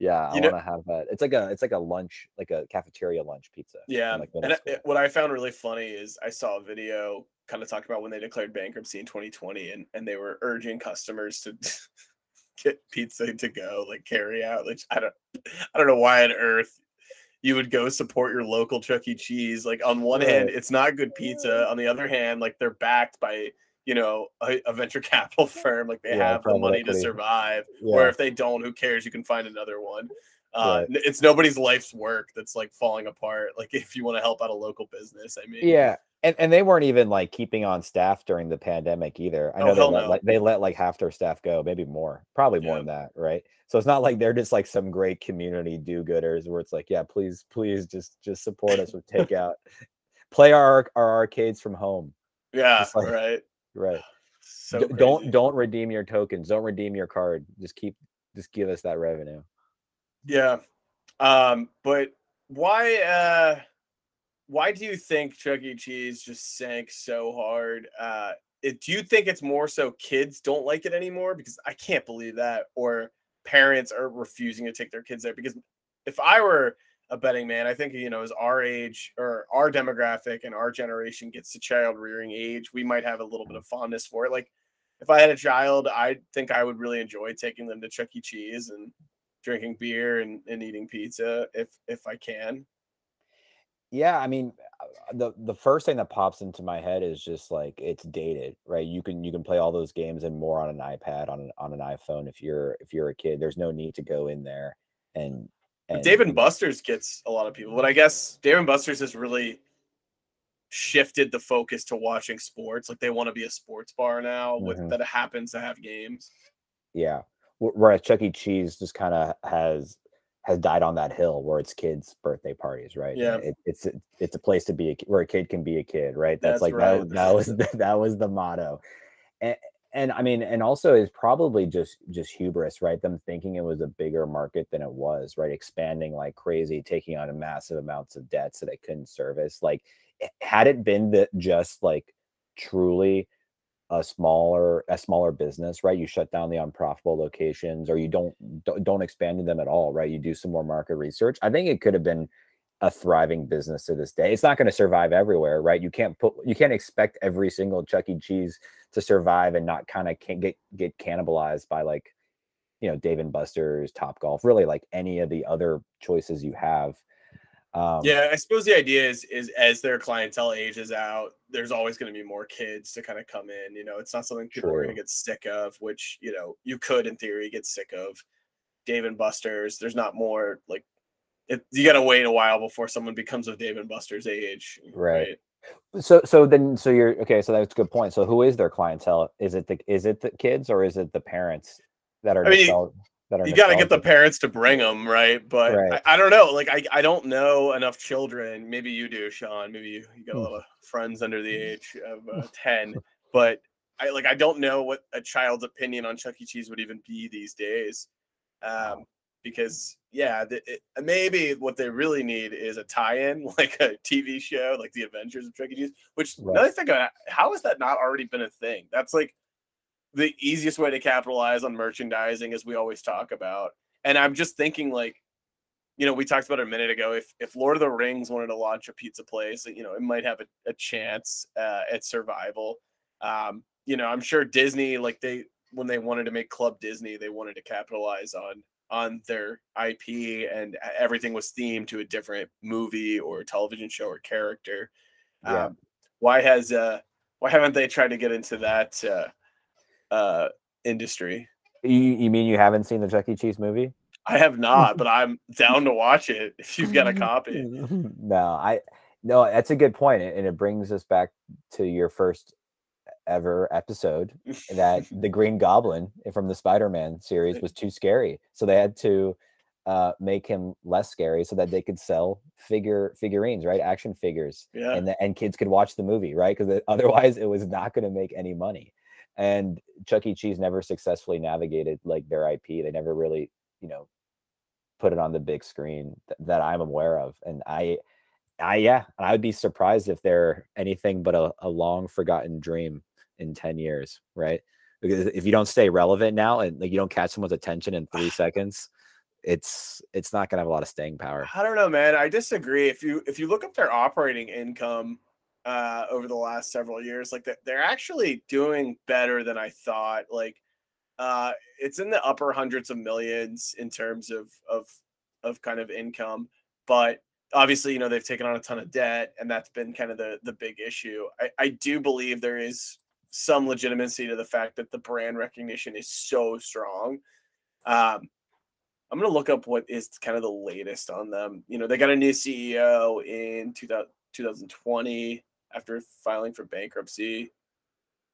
Yeah, I You know, want to have that. It's like a lunch, like a cafeteria lunch pizza yeah. in like middle And school. what I found really funny is I saw a video kind of talking about when they declared bankruptcy in 2020, and they were urging customers to get pizza to go, like carry out. Like I don't know why on earth you would go support your local Chuck E. Cheese. Like on one hand, Right. it's not good pizza. On the other hand, like they're backed by a venture capital firm. Like they Yeah, have the private money to equity. survive. Or Yeah, if they don't, who cares? You can find another one. right. It's nobody's life's work that's like falling apart. Like if you want to help out a local business, I mean, Yeah. And they weren't even like keeping on staff during the pandemic either. I oh know hell no, they let like half their staff go, maybe more, probably more yeah, than that, right? So it's not like they're just like some great community do-gooders where it's like, yeah, please just support us with takeout. Play our arcades from home. yeah, Just like right, right. so crazy, Don't redeem your tokens. Don't redeem your card. Just give us that revenue. yeah. But why? Why do you think Chuck E. Cheese just sank so hard? Do you think it's more so kids don't like it anymore? Because I can't believe that, or parents are refusing to take their kids there. Because if I were a betting man, I think as our age or our demographic and our generation gets to child rearing age, we might have a little bit of fondness for it. Like if I had a child, I think I would really enjoy taking them to Chuck E. Cheese and drinking beer and eating pizza if I can. Yeah, I mean, the first thing that pops into my head is just like it's dated, right? You can play all those games and more on an iPad, on an iPhone if you're a kid. There's no need to go in there and But Dave and you know, Buster's gets a lot of people. But I guess Dave and Buster's has really shifted the focus to watching sports. Like they want to be a sports bar now with mhm, that happens to have games. yeah. Whereas Chuck E. Cheese just kind of has died on that hill where it's kids' birthday parties, right? Yeah, It's a place to be where a kid can be a kid, right? That's that's like right. that was that was the motto. And, and I mean, and also is probably just hubris, right? Them thinking it was a bigger market than it was, right? Expanding like crazy, taking on a massive amounts of debts that it couldn't service. Like, had it been that just like truly a smaller business, right? You shut down the unprofitable locations, or you don't expand in them at all, right? You do some more market research. I think it could have been a thriving business to this day. It's not going to survive everywhere, right? You can't expect every single Chuck E. Cheese to survive and not kind of can get cannibalized by like, Dave and Buster's, Top Golf, really like any of the other choices you have. Um, Yeah, I suppose the idea is as their clientele ages out, there's always going to be more kids to kind of come in. It's not something people are going to True. get sick of, which you could in theory get sick of. Dave and Buster's, there's not more like you got to wait a while before someone becomes of Dave and Buster's age, Right. right? So you're okay. So that's a good point. So who is their clientele? Is it the kids, or is it the parents that are I mean, you got to get the nostalgic? parents to bring them, right? But Right. I don't know. Like, I don't know enough children. Maybe you do, Sean. Maybe you got a lot of friends under the age of 10. But I don't know what a child's opinion on Chuck E. Cheese would even be these days. Wow. Because, yeah, maybe what they really need is a tie in, like a TV show, like The Adventures of Chuck E. Cheese, which now Right. I think, how has that not already been a thing? That's like, the easiest way to capitalize on merchandising, as we always talk about. And I'm just thinking, like, we talked about it a minute ago. If Lord of the Rings wanted to launch a pizza place, it might have a chance at survival. I'm sure Disney, like when they wanted to make Club Disney, they wanted to capitalize on their IP, and everything was themed to a different movie or television show or character. Yeah. Um, why has why haven't they tried to get into that industry? You mean you haven't seen the Chuck E. Cheese movie? I have not, but I'm down to watch it if you've got a copy. No, that's a good point, and it brings us back to your first ever episode that the Green Goblin from the Spider-Man series was too scary, so they had to make him less scary so that they could sell figurines, right? Action figures, Yeah. and kids could watch the movie, right? Because otherwise it was not going to make any money. And Chuck E. Cheese never successfully navigated like their IP. They never really, put it on the big screen that I'm aware of. And yeah, I would be surprised if they're anything but a long forgotten dream in 10 years, right? Because if you don't stay relevant now and like you don't catch someone's attention in 3 seconds, it's not gonna have a lot of staying power. I don't know, man. I disagree. If you look up their operating income over the last several years, like they're actually doing better than I thought. Like it's in the upper hundreds of millions in terms of kind of income, but obviously, they've taken on a ton of debt, and that's been kind of the big issue. I do believe there is some legitimacy to the fact that the brand recognition is so strong. Um, I'm gonna look up what is kind of the latest on them. They got a new CEO in 2020 after filing for bankruptcy,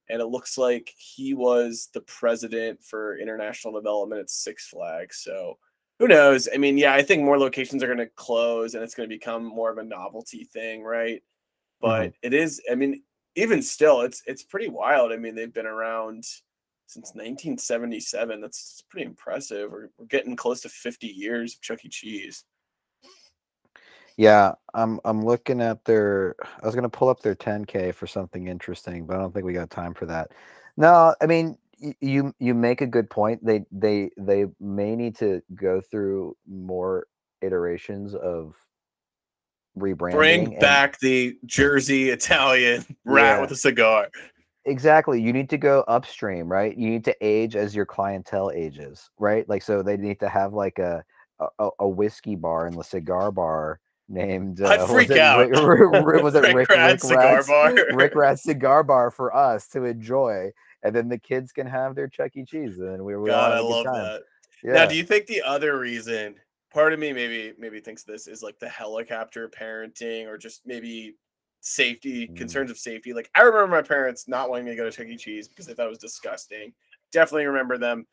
and it looks like he was the president for international development at Six Flags. So who knows? I mean, yeah, I think more locations are going to close, and it's going to become more of a novelty thing, right? Mhm. But it is. I mean, even still, it's pretty wild. I mean, they've been around since 1977. That's pretty impressive. We're getting close to 50 years of Chuck E. Cheese. Yeah, I'm looking at their. I was gonna pull up their 10K for something interesting, but I don't think we got time for that. No, I mean you make a good point. They may need to go through more iterations of Bring rebranding and back the Jersey Italian rat yeah, with a cigar. exactly. You need to go upstream, right? You need to age as your clientele ages, right? Like so they need to have like a whiskey bar and a cigar bar named I'd was freak it out. was it Rick Rat cigar bar. Rick Rat's cigar bar for us to enjoy, and then the kids can have their Chuck E. Cheese, and we all God, have I a good love time. that. Now, Yeah. do you think the other reason, part of me maybe thinks this is like the helicopter parenting, or just maybe safety Mm, concerns of safety? Like I remember my parents not wanting me to go to Chuck E. Cheese because they thought it was disgusting. Definitely remember them.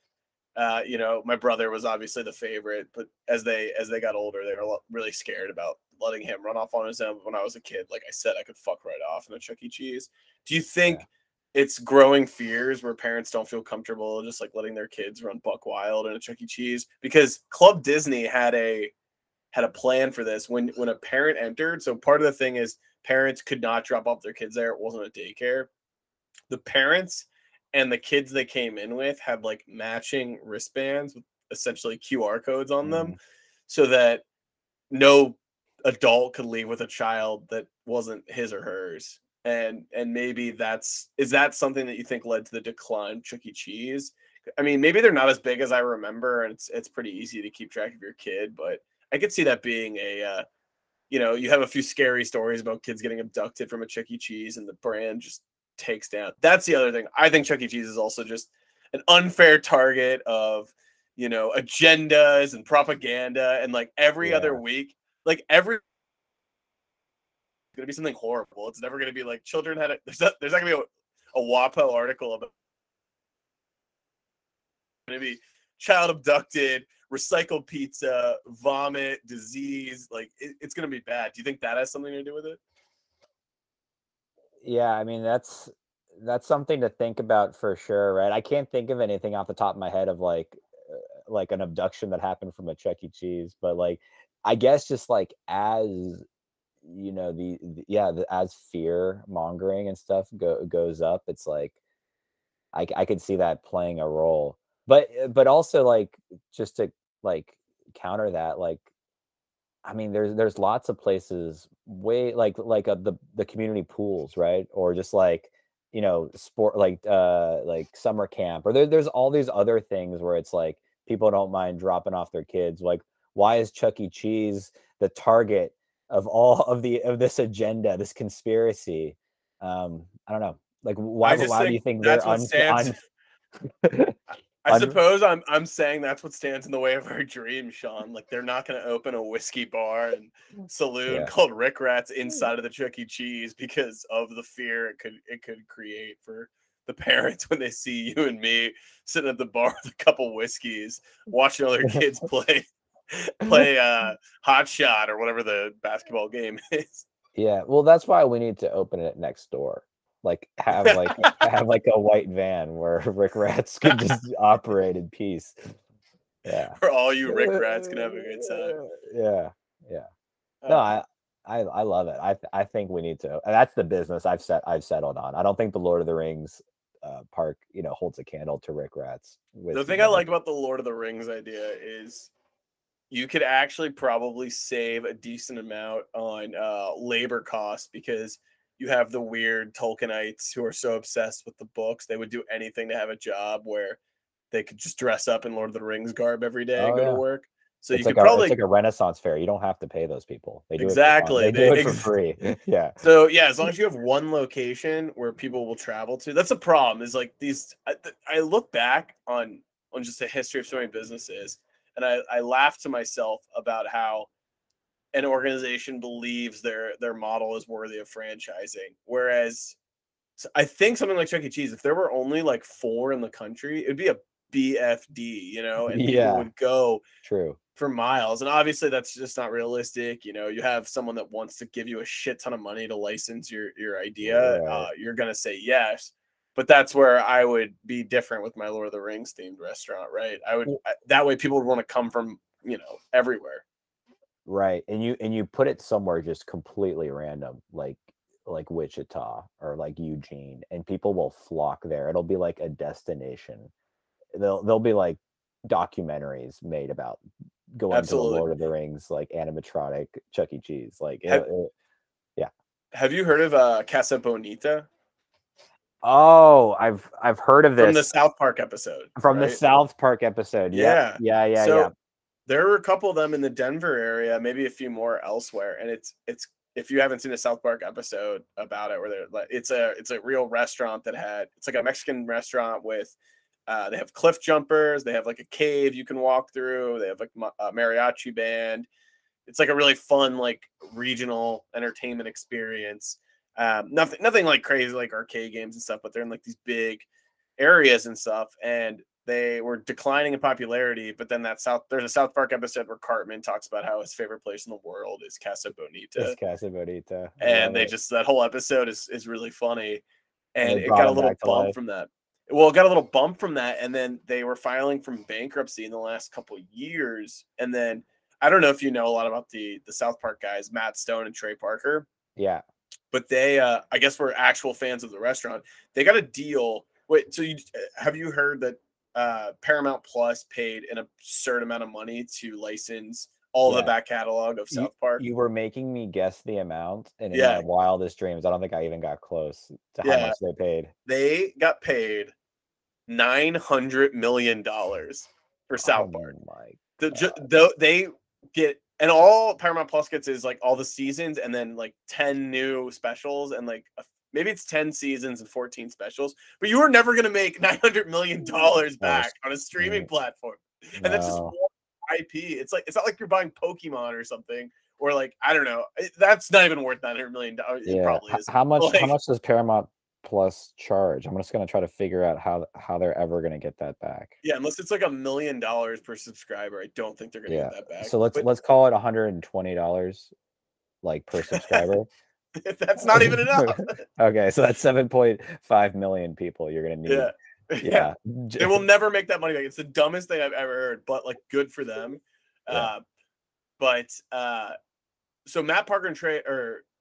My brother was obviously the favorite, but as they got older, they were really scared about letting him run off on his own. When I was a kid, like I said, I could fuck right off in a Chuck E. Cheese. Do you Yeah. think it's growing fears where parents don't feel comfortable just like letting their kids run buck wild in a Chuck E. Cheese? Because Club Disney had a plan for this when a parent entered. So part of the thing is parents could not drop off their kids there. It wasn't a daycare. The parents and the kids they came in with had like matching wristbands with essentially QR codes on them mm. so that no adult could leave with a child that wasn't his or hers. And maybe is that something that you think led to the decline of Chuck E. Cheese? I mean, maybe they're not as big as I remember, and it's pretty easy to keep track of your kid, but I could see that being you have a few scary stories about kids getting abducted from a Chuck E. Cheese, and the brand just takes down. That's the other thing. I think Chuck E. Cheese is also just an unfair target of, agendas and propaganda. And like every other Yeah. week, like every going to be something horrible. It's never going to be like children had there's not going to be a WAPO article about going to be child abducted, recycled pizza, vomit, disease. Like it's going to be bad. Do you think that has something to do with it? Yeah, I mean that's something to think about for sure, right? I can't think of anything off the top of my head of like an abduction that happened from a Chuck E. Cheese, but like I guess just like as yeah, as fear mongering and stuff goes up, it's like I could see that playing a role. But also like just to like counter that, like I mean, there's lots of places way the community pools, right? Or just like sport like summer camp, or there's all these other things where it's like people don't mind dropping off their kids. Like, why is Chuck E. Cheese the target of all of this agenda, this conspiracy? I don't know. Like, I just why do think you think they're that's what stands. I un suppose I'm saying that's what stands in the way of our dreams, Sean. Like they're not going to open a whiskey bar and saloon yeah. called Rick Rats inside of the Chuck E. Cheese because of the fear it could create for the parents when they see you and me sitting at the bar with a couple whiskeys watching other kids play play Hot Shot or whatever the basketball game is. Yeah, well, that's why we need to open it next door. Like have like a white van where Rick Rats can just operate in peace. Yeah. Where all you Rick Rats can have a good time. Yeah. Yeah. No, I love it. I think we need to. That's the business I've settled on. I don't think the Lord of the Rings park, holds a candle to Rick Rats. The thing I like about the Lord of the Rings idea is you could actually probably save a decent amount on labor costs because you have the weird Tolkienites who are so obsessed with the books they would do anything to have a job where they could just dress up in Lord of the Rings garb every day and go to work. So it's you like could probably it's like a Renaissance fair. You don't have to pay those people. They do exactly it for fun. They do it for free. Yeah. So yeah, as long as you have one location where people will travel to, that's the problem. Is like these. I look back on just the history of so many businesses, and I laugh to myself about how an organization believes their model is worthy of franchising, whereas I think something like Chuck E. Cheese, if there were only like 4 in the country, it'd be a BFD, and people would go true for miles. And obviously that's just not realistic. You have someone that wants to give you a shit ton of money to license your idea. Right. You're going to say yes. But that's where I would be different with my Lord of the Rings themed restaurant, right? That way people would want to come from, everywhere. Right. And you put it somewhere just completely random, like Wichita or like Eugene, and people will flock there. It'll be like a destination. There'll be like documentaries made about going Absolutely. to the Lord of the Rings, like animatronic Chuck E. Cheese. Like yeah. Have you heard of Casa Bonita? Oh, I've heard of this from the South Park episode. From the South Park episode. Yeah. Yeah. So there were a couple of them in the Denver area, maybe a few more elsewhere. And it's if you haven't seen a South Park episode about it, where it's a real restaurant it's like a Mexican restaurant with they have cliff jumpers, they have like a cave you can walk through, they have like a mariachi band. It's like a really fun like regional entertainment experience. Nothing like crazy like arcade games and stuff, but they're in like these big areas and stuff, and they were declining in popularity. But then there's a South Park episode where Cartman talks about how his favorite place in the world is Casa Bonita. It's Casa Bonita. And that whole episode is really funny. And it got a little bump from that. Well, it got a little bump from that, and then they were filing from bankruptcy in the last couple of years. And then I don't know if you know a lot about the South Park guys, Matt Stone and Trey Parker. Yeah. But they, I guess, were actual fans of the restaurant. They got a deal. Wait, so have you heard that Paramount Plus paid an absurd amount of money to license all the back catalog of South Park? You were making me guess the amount, and in my wildest dreams, I don't think I even got close to how much they paid. They got paid $900 million for South Park. They get, and all Paramount Plus gets is like all the seasons and then like 10 new specials and like maybe it's 10 seasons and 14 specials, but you were never going to make $900 million back on a streaming platform. And that's just more IP. It's not like you're buying Pokemon or something, or like, I don't know. That's not even worth $900 million. It probably is. How much does Paramount Plus charge? I'm just going to try to figure out how they're ever going to get that back. Yeah, unless it's like $1 million per subscriber, I don't think they're going to get that back. So let's call it $120 like per subscriber. That's not even enough. Okay, so that's 7.5 million people you're going to need. Yeah. They will never make that money back. It's the dumbest thing I've ever heard, but like good for them. So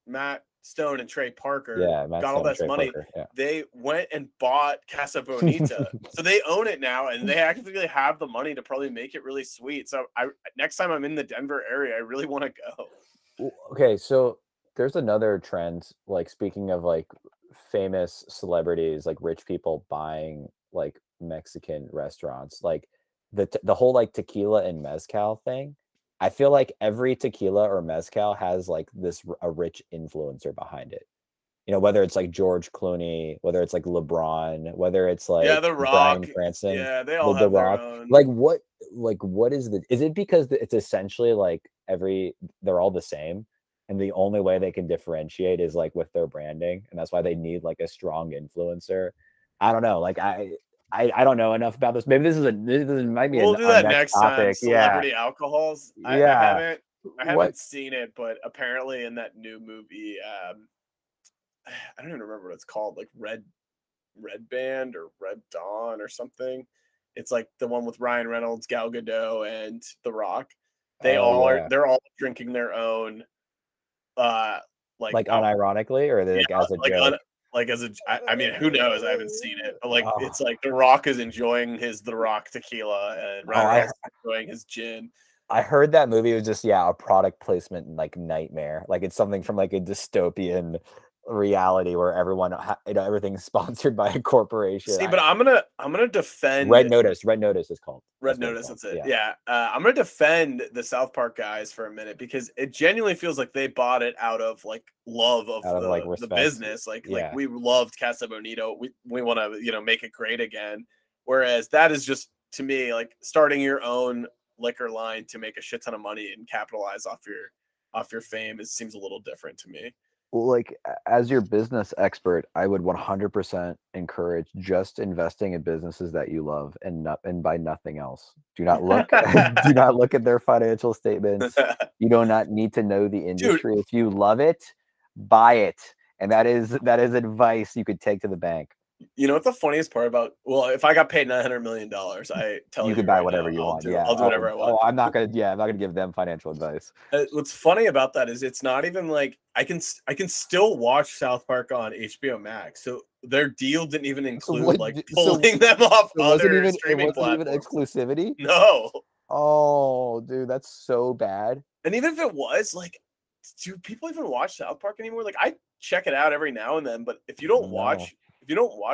Matt Stone and Trey Parker got all this money. They went and bought Casa Bonita. So they own it now, and they actually have the money to probably make it really sweet. So next time I'm in the Denver area, I really want to go. Okay, so there's another trend, like speaking of like famous celebrities, like rich people buying like Mexican restaurants, like the whole like tequila and mezcal thing. I feel like every tequila or mezcal has like a rich influencer behind it. Whether it's like George Clooney, whether it's like LeBron, whether it's like The Rock, Bryan Cranston, they all have their Rock. own. What is it because it's essentially like they're all the same, and the only way they can differentiate is like with their branding, and that's why they need like a strong influencer. I don't know, like I don't know enough about this. Maybe this might be We'll do our that next next time. topic. Yeah, Celebrity alcohols. I yeah. I What? haven't seen it, but apparently in that new movie, I don't even remember what it's called, like Red Band or Red Dawn or something. It's like the one with Ryan Reynolds, Gal Gadot, and The Rock. Oh yeah. They're all drinking their own uh Like alcohol. unironically, or are they Yeah, like as a like joke? like as a I mean, who knows? I haven't seen it, but like Oh, it's like The Rock is enjoying his The Rock tequila and oh, Ryan Reynolds is enjoying his gin. I heard that movie was just a product placement like nightmare. Like it's something from like a dystopian reality where everyone everything's sponsored by a corporation. See, but I'm gonna defend Red Notice. Red Notice is called. Red That's what it's Notice. called. That's it. Yeah. Yeah, I'm gonna defend the South Park guys for a minute because it genuinely feels like they bought it out of like love of Out of like the respect. business. Like Yeah. we loved Casa Bonito. We want to make it great again. Whereas that is just to me like starting your own liquor line to make a shit ton of money and capitalize off your fame. It seems a little different to me. Well, like as your business expert, I would 100% encourage just investing in businesses that you love and buy nothing else. Do not look do not look at their financial statements. You do not need to know the industry. If you love it, buy it. And that is advice you could take to the bank. You know what the funniest part about? Well, if I got paid $900 million, I tell you, You could buy right whatever now, you want. I'll do whatever I want. I'm not gonna give them financial advice. What's funny about that is it's not even like I can still watch South Park on HBO Max. So their deal didn't even include pulling them off other streaming platforms. Even exclusivity. No. Oh, dude, that's so bad. And even if it was, like, do people even watch South Park anymore? Like, I check it out every now and then, but if you don't watch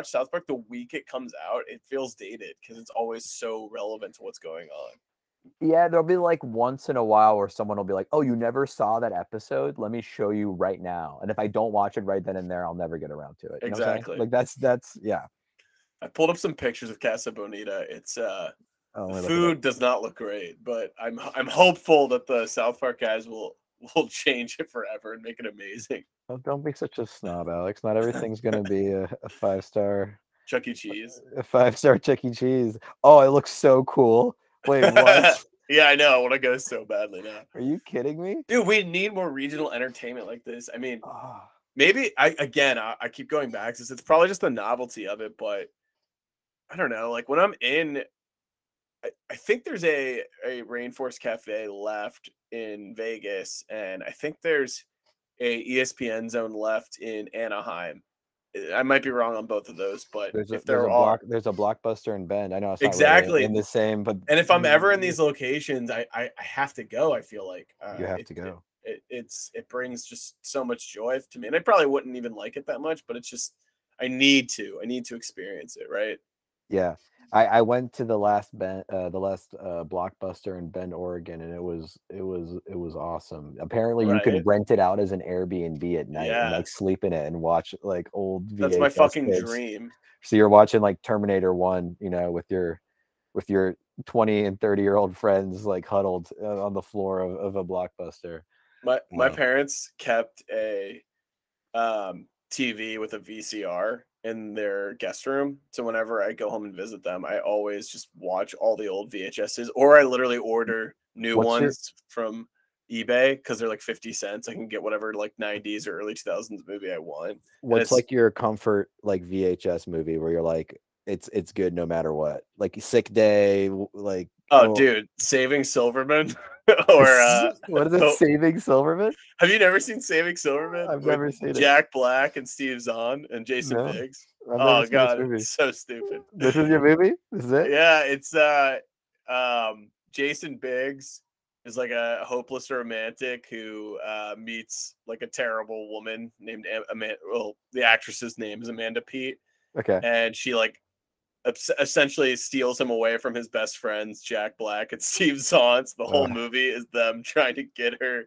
South Park the week it comes out, it feels dated because it's always so relevant to what's going on. Yeah, there'll be like once in a while where someone will be like, "Oh, you never saw that episode? Let me show you right now." And if I don't watch it right then and there, I'll never get around to it. You know what I'm saying? Like that's yeah. I pulled up some pictures of Casa Bonita. It's the food does not look great, but I'm hopeful that the South Park guys will change it forever and make it amazing. Oh, don't be such a snob, Alex. Not everything's gonna be a 5-star Chuck E. Cheese. A 5-star Chuck E. Cheese. Oh, it looks so cool. Wait, what? Yeah, I know. I want to go so badly now. Are you kidding me? Dude, we need more regional entertainment like this. I mean, maybe I keep going back to this. It's probably just the novelty of it, but I don't know. Like when I'm in, I think there's a Rainforest Cafe left in Vegas, and I think there's a ESPN zone left in Anaheim. I might be wrong on both of those, but there's a Blockbuster in Bend. I know it's not exactly really in the same, but and if I'm ever in these locations, I have to go. I feel like you have to go. It brings just so much joy to me, and I probably wouldn't even like it that much, but it's just I need to experience it, right? Yeah, I went to the last Blockbuster in Bend, Oregon, and it was awesome. Apparently, you could rent it out as an Airbnb at night and like sleep in it and watch like old VHS. That's my fucking dream. So you're watching like Terminator 1, with your 20 and 30-year-old friends like huddled on the floor of a Blockbuster. My parents kept a TV with a VCR in their guest room. So whenever I go home and visit them, I always just watch all the old VHSs, or I literally order new ones from eBay because they're like 50 cents. I can get whatever like 90s or early 2000s movie I want. What's like your comfort like VHS movie where you're like it's good no matter what? Like Sick Day, like dude, Saving Silverman. Or what is it? Saving Silverman? Have you never seen Saving Silverman? I've never seen it. Jack Black and Steve Zahn and Jason Biggs. Oh god, it's so stupid. This is your movie? This is it? Yeah, it's Jason Biggs is like a hopeless romantic who meets like a terrible woman named Amanda. Well, the actress's name is Amanda Peet. Okay. And she like essentially steals him away from his best friends, Jack Black and Steve Zahn. The whole movie is them trying to get her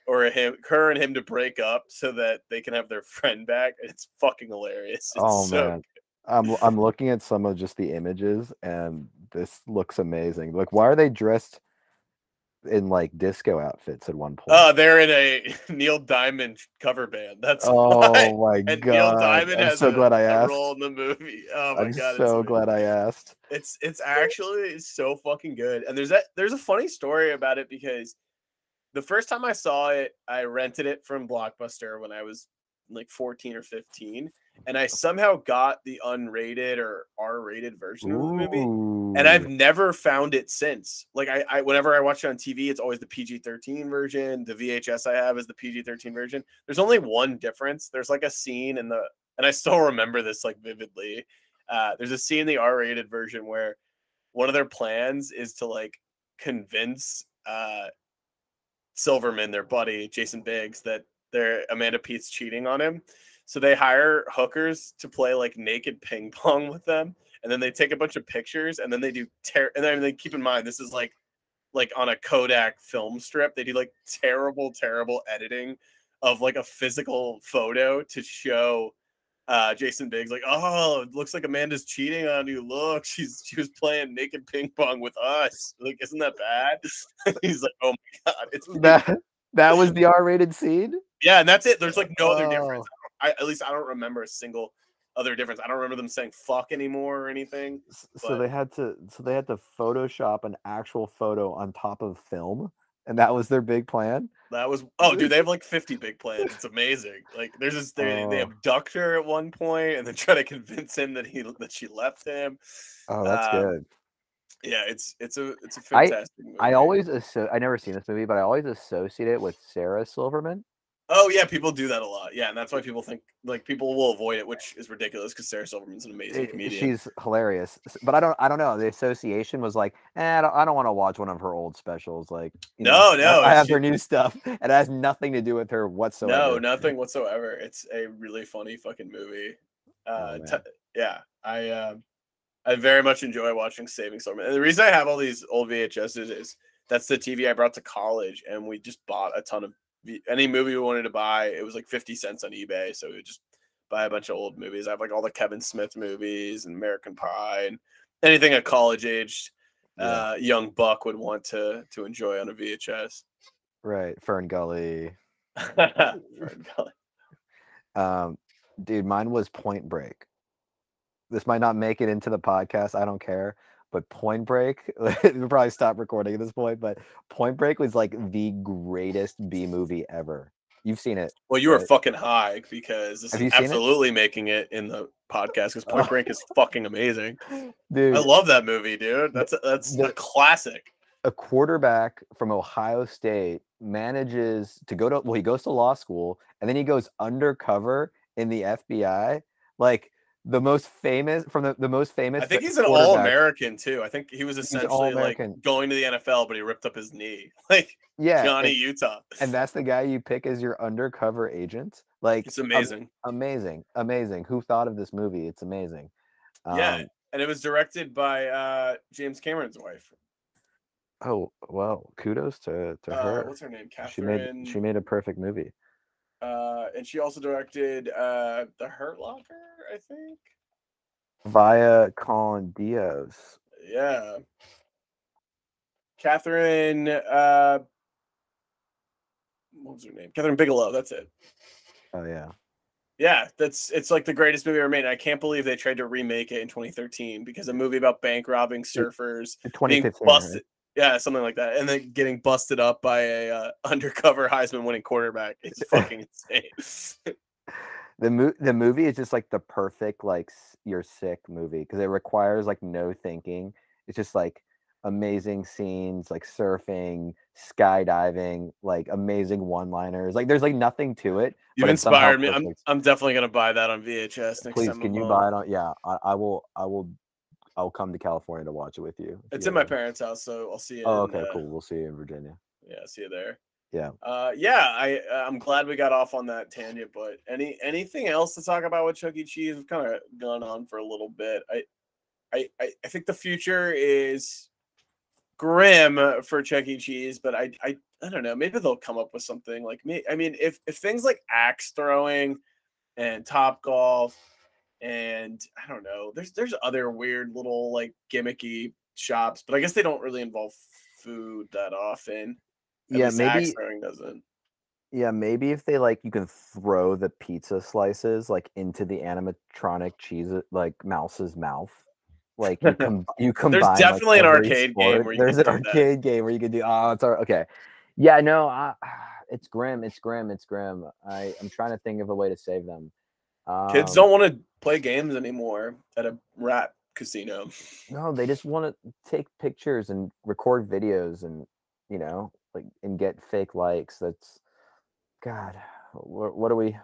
and him to break up so that they can have their friend back. It's fucking hilarious. It's man. I'm looking at some of just the images and this looks amazing. Like, why are they dressed? in like disco outfits at one point. They're in a Neil Diamond cover band. That's why. Oh my And Neil god! Diamond I'm has so glad I a asked. role in the movie. Oh my I'm god, it's so amazing. glad I asked. It's actually so fucking good. And there's a funny story about it because the first time I saw it, I rented it from Blockbuster when I was like 14 or 15, and I somehow got the unrated or R-rated version of the movie. And I've Ooh. never found it since. Like I whenever I watch it on TV, it's always the PG-13 version. The VHS I have is the PG-13 version. There's only one difference. There's like a scene and I still remember this like vividly. There's a scene in the R-rated version where one of their plans is to like convince Silverman, their buddy, Jason Biggs, that their Amanda Pete's cheating on him. So they hire hookers to play like naked ping pong with them, and then they take a bunch of pictures, and then they do and then they keep in mind this is like on a Kodak film strip. They do like terrible editing of like a physical photo to show Jason Biggs like, oh, it looks like Amanda's cheating on you. Look, she was playing naked ping pong with us. Like, isn't that bad? He's like, oh my god, it's that was the R-rated scene. yeah, and that's it. There's like no other difference. Oh. At least I don't remember a single other difference. I don't remember them saying fuck anymore or anything. So they had to Photoshop an actual photo on top of film, and that was their big plan. That was dude, they have like 50 big plans. It's amazing. Like there's this they abduct her at one point and then try to convince him that she left him. Oh, that's good. Yeah, it's a fantastic movie. I always I never seen this movie, but I always associate it with Sarah Silverman. Oh yeah, people do that a lot. Yeah, and that's why people think like people will avoid it, which is ridiculous because Sarah Silverman's an amazing comedian. She's hilarious, but I don't know. The association was like, I don't want to watch one of her old specials. Like, no, I have her new stuff. It has nothing to do with her whatsoever. No, nothing whatsoever. It's a really funny fucking movie. Yeah, I very much enjoy watching Saving Silverman. And the reason I have all these old VHSs is that's the TV I brought to college, and we just bought a ton of any movie we wanted to buy. It was like 50 cents on eBay, so we would just buy a bunch of old movies. I have like all the Kevin Smith movies and American Pie and anything a college-aged young buck would want to enjoy on a VHS. Right, Fern Gully. Fern Gully. Dude, mine was Point Break. This might not make it into the podcast. I don't care. But Point Break, we'll probably stop recording at this point, but Point Break was like the greatest B movie ever. You've seen it. Well, you were fucking high because this is absolutely making it in the podcast because Point Break is fucking amazing. Dude, I love that movie, dude. That's a classic. A quarterback from Ohio State manages to go to, he goes to law school and then he goes undercover in the FBI. Like, the most famous from the most famous. I think he's an All-American too. I think he was essentially like going to the NFL, but he ripped up his knee, like Johnny Utah. And that's the guy you pick as your undercover agent. Like, it's amazing, amazing. Who thought of this movie? It's amazing. Yeah, and it was directed by James Cameron's wife. Oh well, kudos to her. What's her name? Catherine. She made a perfect movie. And she also directed The Hurt Locker, I think. Via Con Diaz. Yeah. Catherine, what was her name? Catherine Bigelow, that's it. Oh, yeah. Yeah, it's like the greatest movie ever made. I can't believe they tried to remake it in 2013 because a movie about bank robbing surfers being busted. Right? Yeah, something like that. And then getting busted up by a undercover Heisman winning quarterback. It's fucking insane. The movie is just like the perfect, like, you're sick movie because it requires like no thinking. It's just like amazing scenes, like surfing, skydiving, like amazing one-liners. Like there's like nothing to it. You've inspired me. I'm definitely gonna buy that on VHS next Please, time. can you buy it on? Yeah, I'll come to California to watch it with you. It's in my parents' house, so I'll see you. Oh, okay, cool. We'll see you in Virginia. Yeah, see you there. Yeah. I'm glad we got off on that tangent, but anything else to talk about with Chuck E. Cheese? We've kind of gone on for a little bit. I think the future is grim for Chuck E. Cheese, but I don't know. Maybe they'll come up with something like me. I mean, if things like axe throwing and Top Golf and I don't know, there's other weird little like gimmicky shops, but I guess they don't really involve food that often. At Yeah, least axe maybe. throwing doesn't. Yeah, maybe if they like, you can throw the pizza slices like into the animatronic cheese, like mouse's mouth. Like you There's combine like definitely an every arcade game sport. where you There's could an do that. arcade game where you can do. Oh, it's okay. Yeah, no, it's grim. It's grim. It's grim. I'm trying to think of a way to save them. Kids don't want to play games anymore at a rat casino. No, they just want to take pictures and record videos and like and get fake likes. That's God. What are we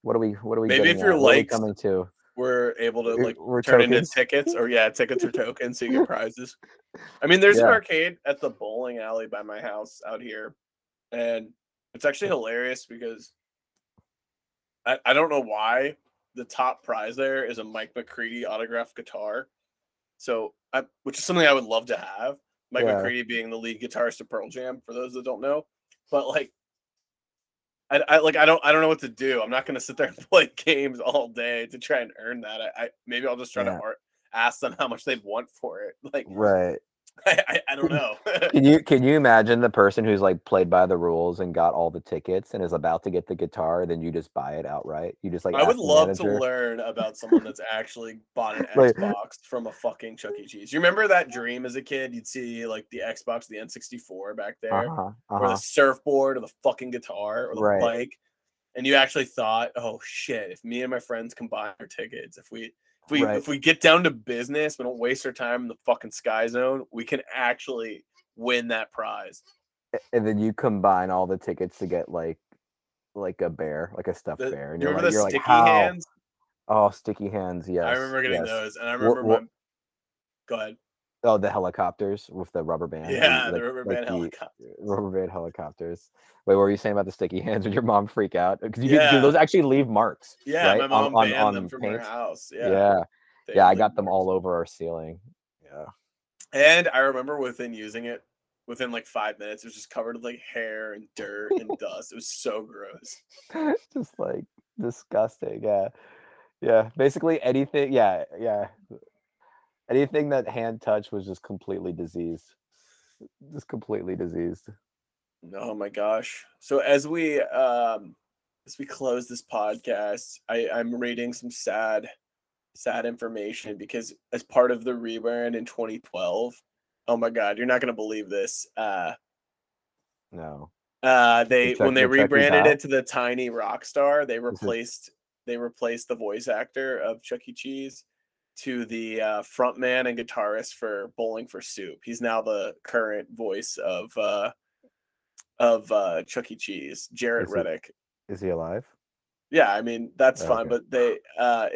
Maybe if getting your at? What are we likes coming to? were able to like We're turn into tokens. tickets, or tickets or tokens, so you get prizes. I mean, there's an Yeah. arcade at the bowling alley by my house out here, and it's actually hilarious because I don't know why the top prize there is a Mike McCready autographed guitar. So, which is something I would love to have. Mike Yeah. McCready being the lead guitarist of Pearl Jam, for those that don't know. But like, I don't know what to do. I'm not going to sit there and play games all day to try and earn that. Maybe I'll just try to ask them how much they'd want for it. Like, Right. I don't know. Can you imagine the person who's like played by the rules and got all the tickets and is about to get the guitar, then you just buy it outright? You just like I would ask the love to manager. learn about someone that's actually bought an Like- Xbox from a fucking Chuck E. Cheese. You remember that dream as a kid? You'd see like the Xbox, the N64 back there, or the surfboard, or the fucking guitar, or the bike, and you actually thought, "Oh shit! If me and my friends combine our tickets, if we get down to business, we don't waste our time in the fucking Sky Zone, we can actually win that prize." And then you combine all the tickets to get like a bear, like a stuffed bear. And do you remember the you're sticky like, how? hands? Oh, sticky hands. Yes. I remember getting yes. those, and I remember Go ahead. Oh, the helicopters with the rubber band. Yeah, the rubber band helicopters. Rubber band helicopters. Wait, what were you saying about the sticky hands? Did your mom freak out? Because Yeah. those actually leave marks. Yeah, right? my mom banned them from paint. her house. Yeah. They Yeah, I leave got them marks. all over our ceiling. Yeah. And I remember within like 5 minutes, it was just covered with like hair and dirt and dust. It was so gross. Just like disgusting. Yeah. Yeah. Basically anything. Yeah. Yeah. Anything that hand touched was just completely diseased. Just completely diseased. Oh my gosh. So as we close this podcast, I'm reading some sad information because as part of the rebrand in 2012, oh my god, you're not gonna believe this. No. When they rebranded it to the Tiny Rockstar, they replaced the voice actor of Chuck E. Cheese to the frontman and guitarist for Bowling for Soup. He's now the current voice of Chuck E. Cheese, Jarrett Reddick. Is he alive? Yeah, I mean that's fine, but they by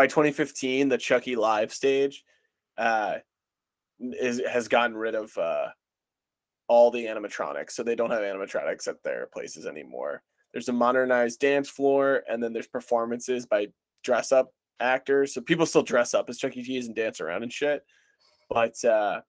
2015 the Chuck E. Live stage has gotten rid of all the animatronics, so they don't have animatronics at their places anymore. There's a modernized dance floor, and then there's performances by dress up actors. So people still dress up as Chuck E. Cheese and dance around and shit, but the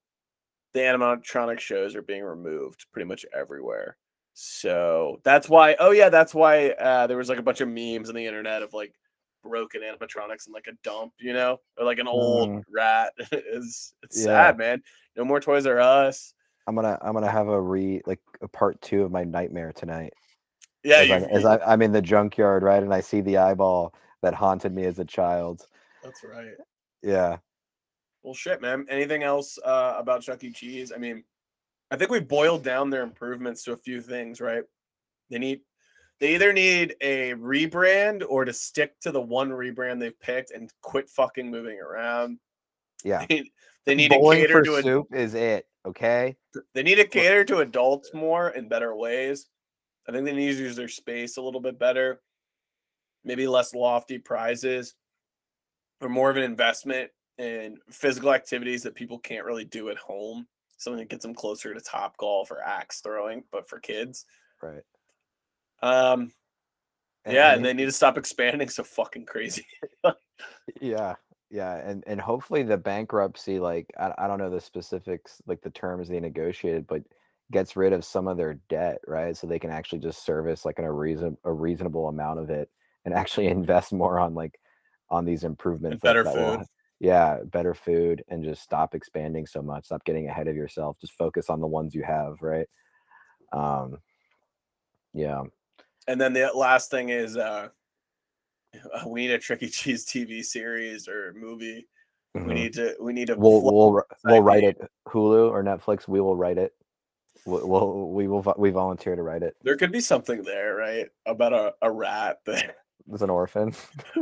animatronic shows are being removed pretty much everywhere. So that's why. Oh yeah, that's why there was like a bunch of memes on the internet of like broken animatronics in like a dump, or like an old rat. It's sad, man. No more Toys R Us. I'm gonna have a part 2 of my nightmare tonight. Yeah, I'm in the junkyard, right, and I see the eyeball that haunted me as a child. That's right. Yeah. Well, shit, man. Anything else about Chuck E. Cheese? I mean, I think we boiled down their improvements to a few things, right? They either need a rebrand or to stick to the one rebrand they've picked and quit fucking moving around. Yeah. They need Bowling to cater for to Soup is it, okay? They need to cater to adults more in better ways. I think they need to use their space a little bit better. Maybe less lofty prizes or more of an investment in physical activities that people can't really do at home. Something that gets them closer to Top Golf or axe throwing, but for kids. Right. And they need to stop expanding so fucking crazy. Yeah. And hopefully the bankruptcy, like I don't know the specifics, like the terms they negotiated, but gets rid of some of their debt, right? So they can actually just service like a reasonable amount of it and actually invest more on these improvements. And better food. Yeah, better food, and just stop expanding so much. Stop getting ahead of yourself. Just focus on the ones you have, right? Yeah. And then the last thing is we need a Chuck E. Cheese TV series or movie. Mhm. We need to We'll write it. Hulu or Netflix, we will write it. We volunteer to write it. There could be something there, right? About a rat that It's an orphan.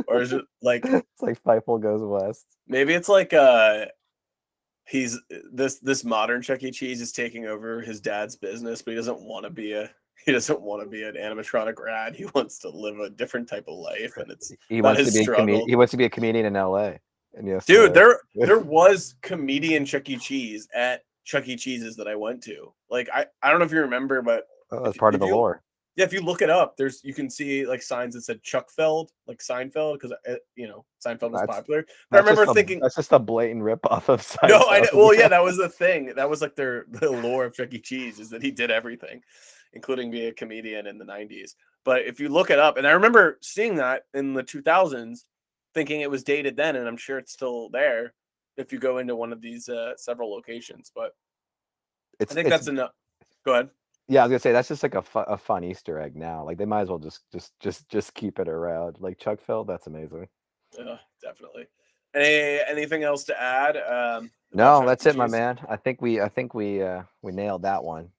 or is it like It's like Fievel Goes West. maybe it's like he's this modern Chuck E. Cheese is taking over his dad's business, but he doesn't want to be an animatronic rat. He wants to live a different type of life, and He wants to be struggle. he wants to be a comedian in LA. And yes, Dude, there was comedian Chuck E. Cheese at Chuck E. Cheese's that I went to. Like I don't know if you remember, but that's part of the lore. Yeah, if you look it up, you can see like signs that said Chuckfeld, like Seinfeld, because Seinfeld was popular. But I remember thinking that's just a blatant ripoff of Seinfeld. No, I know. Well, yeah, that was the thing. That was like the lore of Chuck E. Cheese is that he did everything, including being a comedian in the 90s. But if you look it up, and I remember seeing that in the 2000s, thinking it was dated then, and I'm sure it's still there if you go into one of these several locations. But I think that's enough. Go ahead. Yeah, I was gonna say that's just like a fun Easter egg now. Like they might as well just keep it around. Like Chuckfeld, that's amazing. Yeah, definitely. Anything else to add? No, that's it, my man. I think we nailed that one.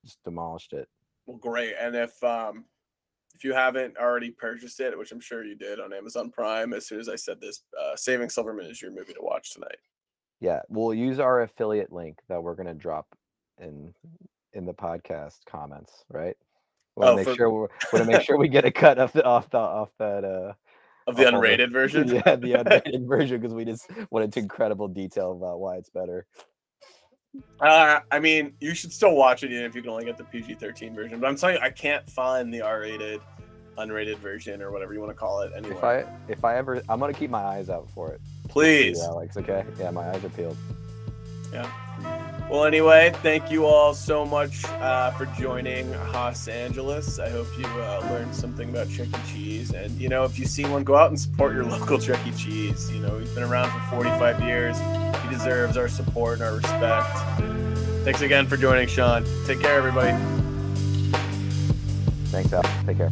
Just demolished it. Well, great. And if you haven't already purchased it, which I'm sure you did on Amazon Prime, as soon as I said this, Saving Silverman is your movie to watch tonight. Yeah, we'll use our affiliate link that we're gonna drop in the podcast comments, right? Want to make sure we get a cut off that of the unrated version. Yeah, the unrated version, because we just went into incredible detail about why it's better. I mean, you should still watch it even if you can only get the PG-13 version. But I'm telling you, I can't find the R-rated, unrated version or whatever you want to call it anywhere. If I ever, I'm gonna keep my eyes out for it. Please, Alex. Okay, yeah, my eyes are peeled. Yeah. Well, anyway, thank you all so much for joining Los Angeles. I hope you learned something about Chuck E. Cheese. And, if you see one, go out and support your local Chuck E. Cheese. He's been around for 45 years. He deserves our support and our respect. Thanks again for joining, Sean. Take care, everybody. Thanks, Al. Take care.